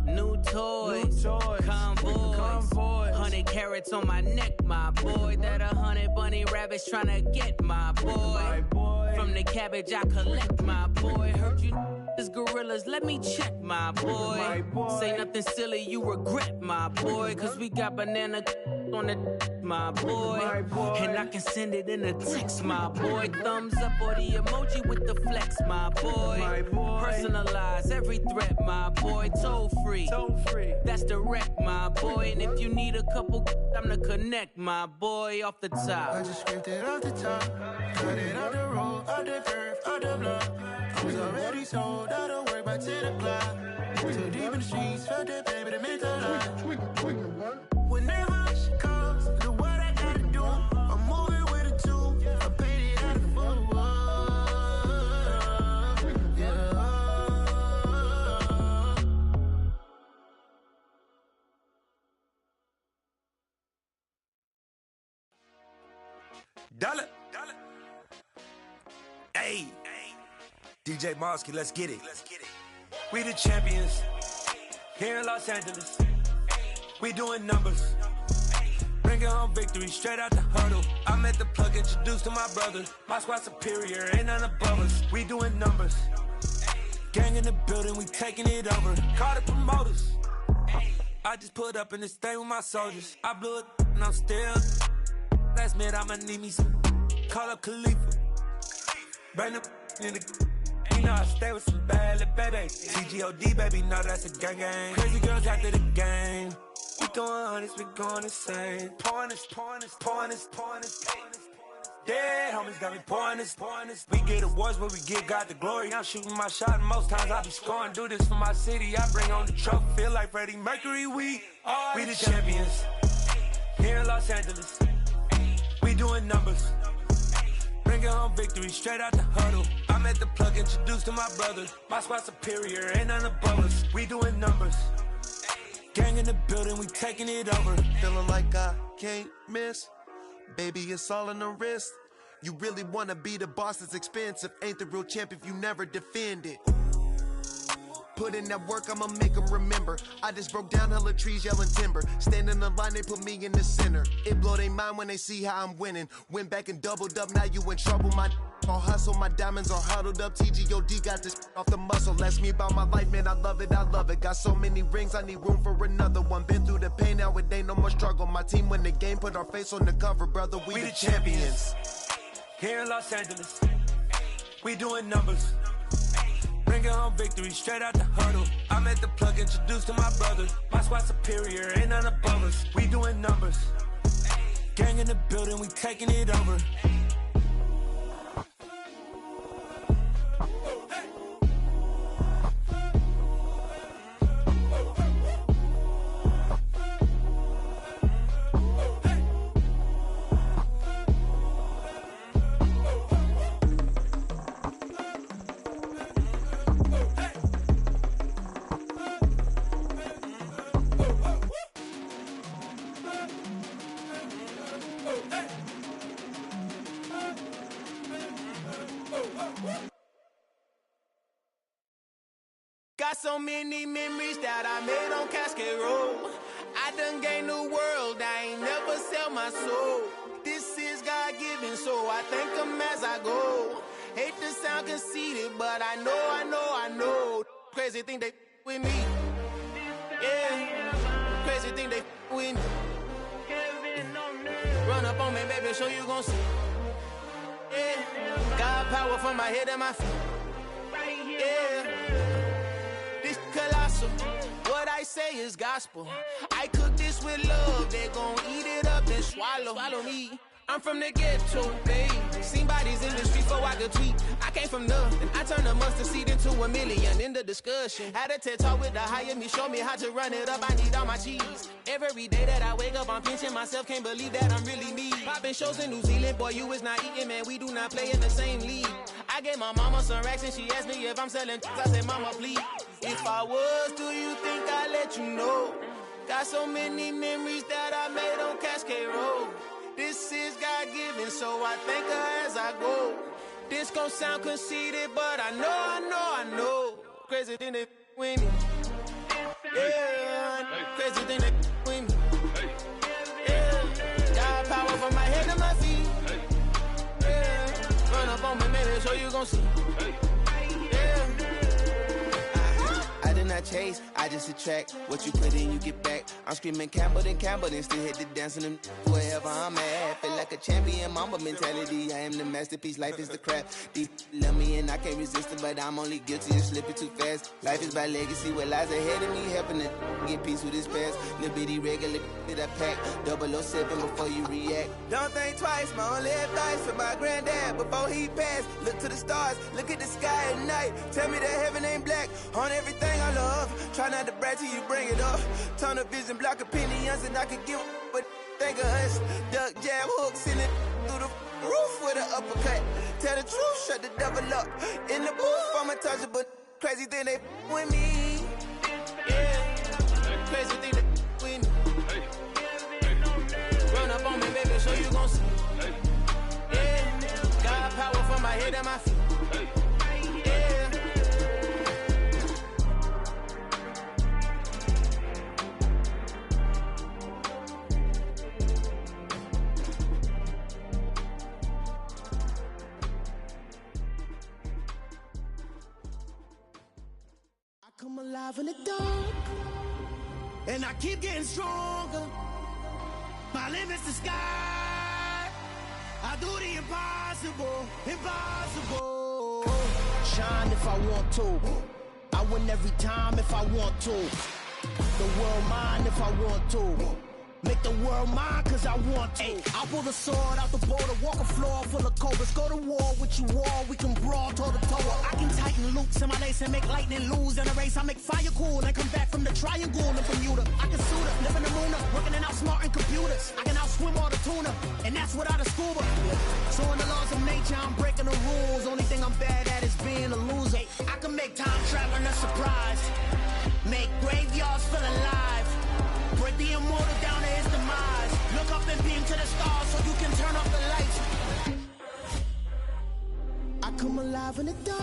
New toys, convoys, 100 carats on my neck, my boy. That 100 bunny rabbits tryna get my boy. From the cabbage I collect, my boy. Heard you is gorillas, let me check, my boy. Say nothing silly, you regret, my boy. Cause we got banana on the my boy. And I can send it in a text, my boy. Thumbs up or the emoji with the flex, my boy. Personalize every threat, my boy. Toll free, that's direct, my boy. And if you need a couple, I'm to connect, my boy, off the top. I just scraped it off the top. Cut it out the road, out the curve, out the block. I was already sold out of work by 10 o'clock. Too deep in the streets, felt that baby, the mental lie. Whenever she calls, know what I gotta do. I'm moving with a two. I paid it out of full. Dollar. Hey, DJ Mosky, let's get it. We the champions here in Los Angeles. We doing numbers, bringing home victory straight out the huddle. I'm at the plug, introduced to my brother. My squad superior, ain't none above us. We doing numbers, gang in the building, we taking it over. Call the promoters. I just put up in this thing with my soldiers. I blew it and I'm still. Last minute I'ma need me some. Call up Khalifa. Bring them in the. You know I stay with some bad little baby. TGOD baby, no that's a gang gang. Crazy girls after the game. We going honest, we going insane. Pouring this. Dead homies got me pouring this. We get awards, but we give God the glory. I'm shooting my shot, and most times I be scoring. Do this for my city, I bring on the trophy. Feel like Freddie Mercury, we the champions here in Los Angeles. We doing numbers, bringing home victory straight out the huddle. I'm at the plug, introduced to my brother. My squad superior, ain't none above us. We doing numbers, gang in the building, we taking it over. Feeling like I can't miss. Baby, it's all in the wrist. You really wanna be the boss, it's expensive. Ain't the real champ if you never defend it. Put in that work, I'ma make them remember. I just broke down hella trees, yelling timber. Stand in the line, they put me in the center. It blow they mind when they see how I'm winning. Went back and doubled up, now you in trouble. My all hustle, my diamonds are huddled up. TGOD got this off the muscle. That's me about my life, man, I love it. Got so many rings, I need room for another one. Been through the pain, now it ain't no more struggle. My team win the game, put our face on the cover, brother. We the champions here in Los Angeles. We doing numbers, bringing home victory straight out the huddle. I'm at the plug, introduced to my brother. My squad superior, ain't none above us. We doing numbers, gang in the building, we taking it over. so many memories that I made on Cascade Road. I done gained the world, I ain't never sell my soul. This is God-given, so I thank him as I go. Hate to sound conceited, but I know. Crazy thing they with me. Yeah, crazy thing they with me. Run up on me, baby, show you gon' see. Yeah, God power from my head and my feet. Yeah, this colossal. What I say is gospel. I cook this with love. They gon' eat it up and swallow me. I'm from the ghetto, babe. Seen bodies in the street before I could tweet. I came from nothing. I turned a mustard seed into a million in the discussion. Had a TED talk with the higher me, show me how to run it up. I need all my cheese. Every day that I wake up, I'm pinching myself. Can't believe that I'm really me. Popping shows in New Zealand, boy, you is not eating, man. We do not play in the same league. I gave my mama some racks and she asked me if I'm selling. I said, mama, please. If I was, do you think I'd let you know? Got so many memories that I made on Cascade Road. This is God-given, so I thank her as I go. This gon' sound conceited, but I know. Crazy thing they with me. Yeah, crazy thing they with me. Yeah, God power from my head to my feet. Yeah, run up on me, maybe so you gon' see. Yeah. I did not chase, I just attract. What you put in, you get back. I'm screaming Campbell, then still hit the dance and wherever I'm at. Feel like a champion, mamba mentality. I am the masterpiece, life is the crap. Deep love me and I can't resist it, but I'm only guilty of slipping too fast. Life is by legacy, what lies ahead of me, helping to get peace with his past. Little bitty regular that I pack, 007 before you react. Don't think twice, my only advice for my granddad before he passed. Look to the stars, look at the sky at night. Tell me that heaven ain't black on everything I love. Try not to brag till you bring it up. Turn the vision, block opinions, and I could give but think of us. Duck, jab, hook, send it through the roof with an uppercut. Tell the truth, shut the devil up. In the booth, I'm untouchable. Crazy thing they with me. Yeah, crazy thing they with me. Run up on me, baby, so you gon' see. Yeah, God power from my head and my feet. Yeah. Come alive in the dark, and I keep getting stronger. My limit's the sky. I do the impossible. Shine if I want to. I win every time if I want to. The world mine if I want to. Make the world mine cause I want to. Ay, I'll pull the sword out the border, walk a floor full of cobras. Go to war with you all, we can brawl toe to toe. I can tighten loops in my lace and make lightning lose in a race. I make fire cool and come back from the triangle in Bermuda. I can suit up, live in the moon up, working and outsmarting computers. I can outswim all the tuna, and that's without a scuba. So in the laws of nature, I'm breaking the rules. Only thing I'm bad at is being a loser. Ay, I can make time traveling a surprise. Make graveyards feel alive. Break the immortal down to his demise. Look up and beam to the stars so you can turn off the lights. I come alive in the dark,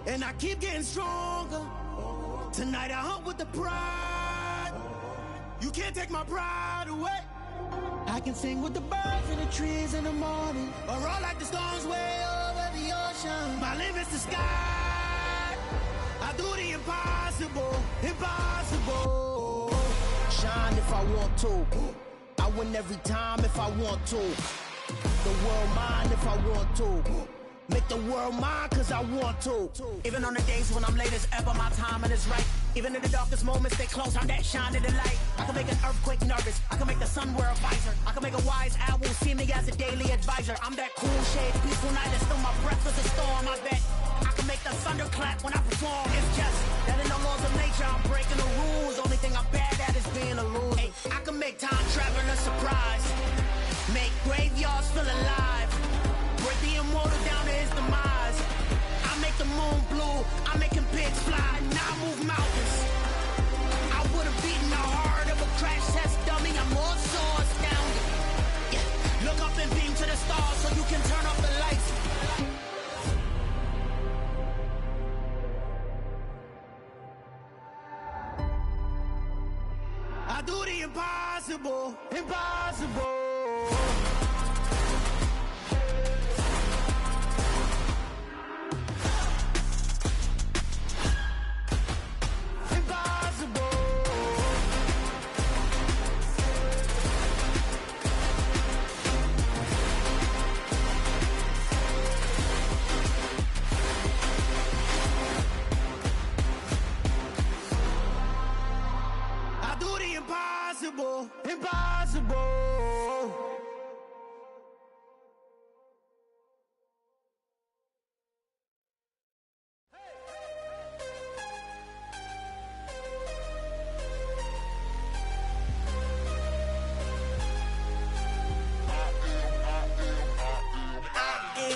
and I keep getting stronger. Tonight I hunt with the pride. You can't take my pride away. I can sing with the birds and the trees in the morning, or roll like the storms way over the ocean. My limit's the sky. I do the impossible. Shine if I want to. I win every time if I want to. The world mine if I want to. Make the world mine cause I want to. Even on the days when I'm late as ever, my timing is right. Even in the darkest moments, stay close, I'm that shine in the light. I can make an earthquake nervous, I can make the sun wear a visor. I can make a wise owl see me as a daily advisor. I'm that cool shade, peaceful night, and still my breath is a storm, I bet. I can make the thunder clap when I perform. It's just that in the laws of nature, I'm breaking the rules. Only thing I'm bad at is being a loser. Hey, I can make time traveling a surprise. Make graveyards feel alive. Break the immortal down to his demise. I make the moon blue, I'm making pigs fly. Now I move mountains. I would have beaten the heart of a crash test dummy. I'm more so astounded. Yeah. Look up and beam to the stars so you can turn off the lights. do the impossible, impossible. Impossible, impossible.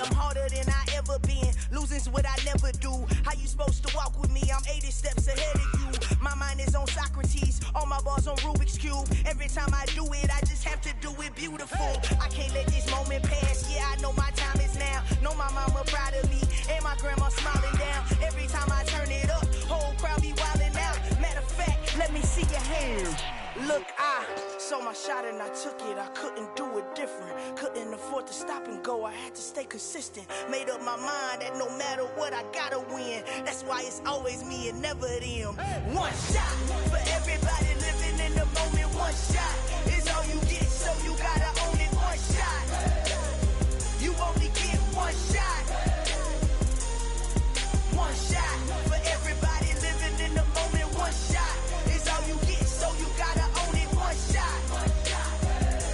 I'm harder than I ever been. Losing's what I never do. How you supposed to walk with me? I'm 80 steps ahead of you. My mind is on Socrates, all my bars on Rubik's Cube. Every time I do it, I just have to do it beautiful. I can't let this moment pass. Yeah, I know my time is now. Know my mama proud of me, and my grandma smiling down. Every time I turn it up, whole crowd be wildin' out. Matter of fact, let me see your hands. Look, I saw my shot and I took it. I couldn't do it different. Couldn't afford to stop and go. I had to stay consistent. Made up my mind that no matter what, I gotta win. That's why it's always me and never them. One shot for everybody living in the moment. One shot is all you get, so you gotta own it. One shot. You only get one shot. One shot for everybody living in the moment. One shot is all you get, so you gotta own it. One shot.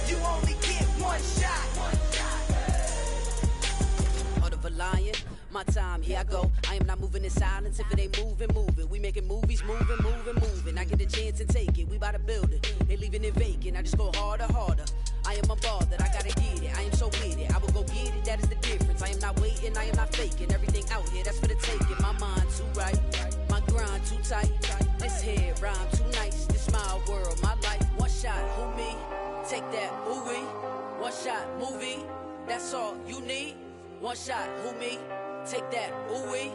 You only get one shot. Heart of a lion, my time, here I go. I am not moving in silence. If it ain't moving, moving. We making movies, moving, moving, moving. I get a chance and take it. We bout to build it. They leaving it vacant. I just go harder, harder. I am a ball that I gotta get it. I am so with it. I will go get it. That is the difference. I am not waiting. I am not faking. Everything out here, that's for the taking. My mind too right. My grind too tight. This head rhyme too nice. This my world, my life. One shot, who me? Take that, who we? One shot, movie. That's all you need. One shot, who me? Take that, who we?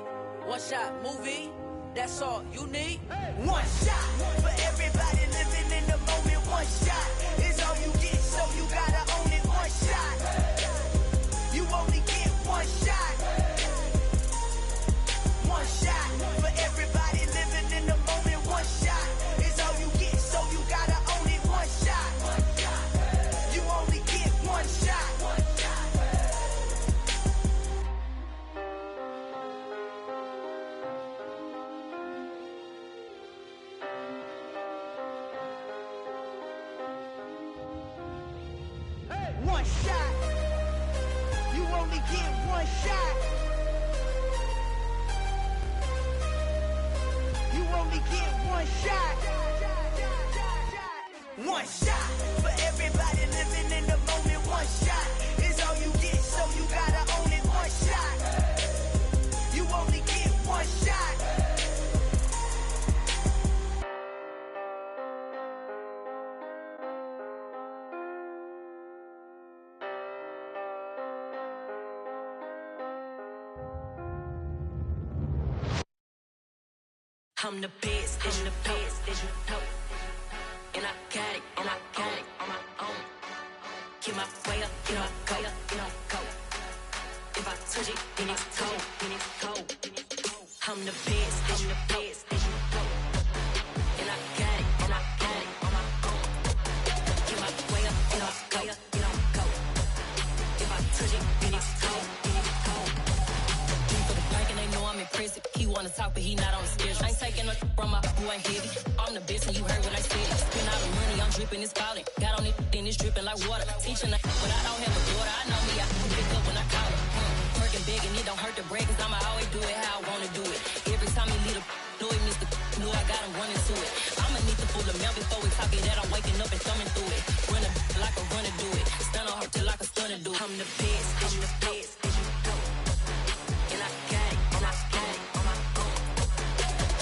One shot, movie. That's all you need. One shot for everybody living in the moment. One shot is all you get, so you gotta own it. One shot. You only get one shot. One shot for everybody living in the moment. One shot is all you get, so you gotta own it. One shot. You only get one shot. One shot. You only get one shot. You only get one shot. One shot for everybody living in the moment. One shot is all you get, so you gotta own it. One shot. You only get one shot. I'm the best, I'm the best, as you know. And I got it, and I got it on my own. Get my way up, get my way up, get my go. If I touch it, then it's cold, then it's cold. I'm the best, I'm the best, as you know. And I got it, and I got it on my own. Get my way up, get my way up, get my go. If I touch it, then it's cold, then it's cold. For the bank and they know I'm impressive. He wanna talk, but he not on the schedule. I ain't taking no from my boy heavy. I'm the best and you heard what I said. Spend all the money, I'm dripping, it's falling. Got on it, then it's dripping like water. Teaching but I don't have a daughter. I know me, I can pick up when I call her. Working big and it don't hurt to break, cause I'ma always do it how I wanna do it. Every time he lead a know it, Mr. Know I got him running to it. I'ma need to pull the mail before we talk it that I'm waking up and thumbing through it. Run a like a runner do it. Stun on her till like a stunner do it. I'm the best, I'm the best, as you know. And I got it, and I got it on my own.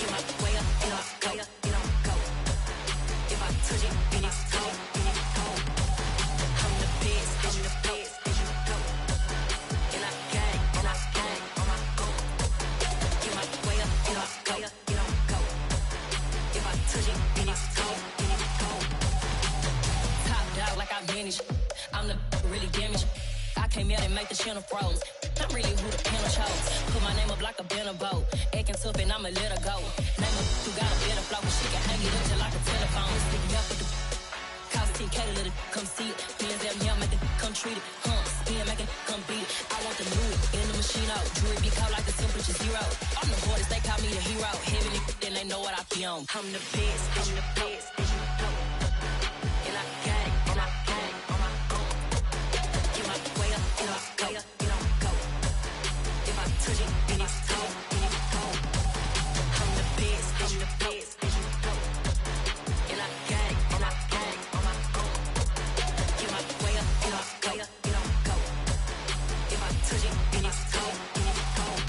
Get my way up, and I go, and I go. If I touch it, then it's cold, then it's cold. I'm the best, I'm the best, as you know. And I got it, and I got it on my own. Get my way up, and I go, and I go. If I touch it, then it's cold, then it's cold. came out and make the channel froze. I'm really who the panel chose. Put my name up like a banner boat. Acting tough and I'ma let her go. Name her who got a better flow. She can hang it up just like a telephone. Sticking up with the cost 10K to let it come see it. Hands down here, make it come treat it. Spin, make it come beat it. I want the new in the machine out. Jewelry be caught like the temperature zero. I'm the boys, they call me the hero. Heavy then they know what I be on. I'm the best, I'm the best, and you know. And I got it, and I got it on my own. Get my way up, get off, go, get on, go. If I touch it, then it's cold, then it's cold. I'm the best, and you know. And I got it, and I got it on my own. Get my way up, get off, go, get on, go. If I touch it, then it's cold, then it's cold.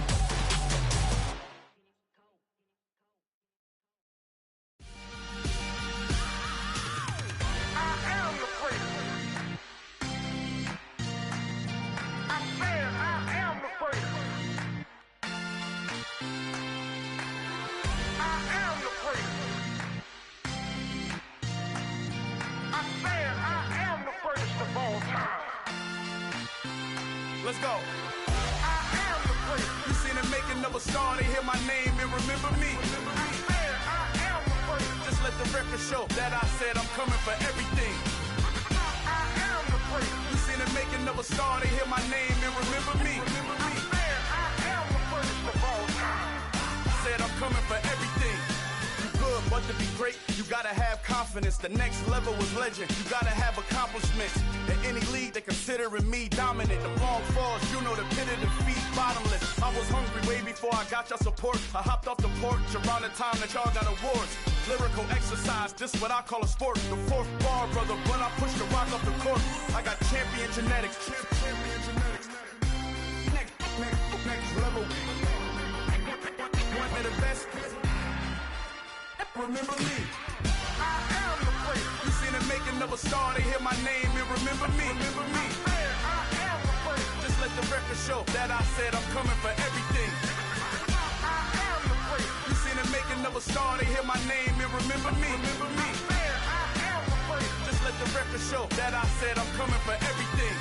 Let's go. I am the prince. You seen the making of a star, they hear my name and remember me. I am the prince. Just let the record show that I said I'm coming for everything. I am the prince. You seen the making of a star, they hear my name and remember me. I am the prince of all time. Said I'm coming for everything. Good, but to be great, you gotta have confidence. The next level was legend. You gotta have accomplishments. In any league, they considering me dominant. The long falls, you know the pit of defeat, bottomless. I was hungry way before I got your support. I hopped off the porch around the time that y'all got awards. Lyrical exercise, this what I call a sport. The fourth bar, brother, when I push the rock up the court. I got champion genetics. Champion genetics. Next level. One of the best. Remember me. I am the prince. You seen the making of a star, they hear my name and remember me. Remember me. I am the prince. Just let the record show that I said I'm coming for everything. I am the prince. You seen the making of a star, they hear my name and remember me. Remember me. I am the prince. Just let the record show that I said I'm coming for everything.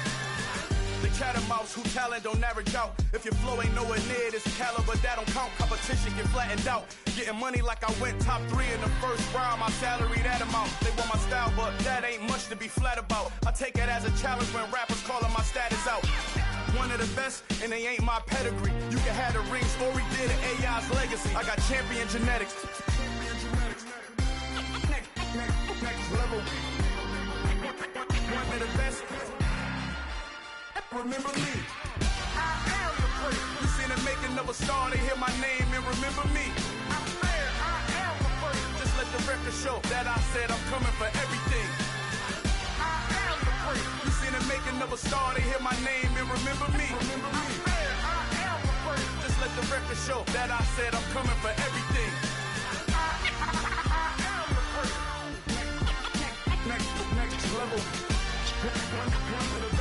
The cat and mouse who talent don't average out. If your flow ain't nowhere near this caliber, that don't count. Competition get flattened out. Getting money like I went top 3 in the first round. My salary that amount. They want my style, but that ain't much to be flat about. I take it as a challenge when rappers calling my status out. One of the best, and they ain't my pedigree. You can have the rings, or we did it, AI's legacy. I got champion genetics. Next level. One of the best. Remember me. I am the prince. You seen the making of a star, they hear my name and remember me. I am the prince. Just let the record show that I said I'm coming for everything. I am the prince. You seen the making of a star, they hear my name and remember me. Remember me. I am the prince. Just let the record show that I said I'm coming for everything. I am the prince. Next level. One of the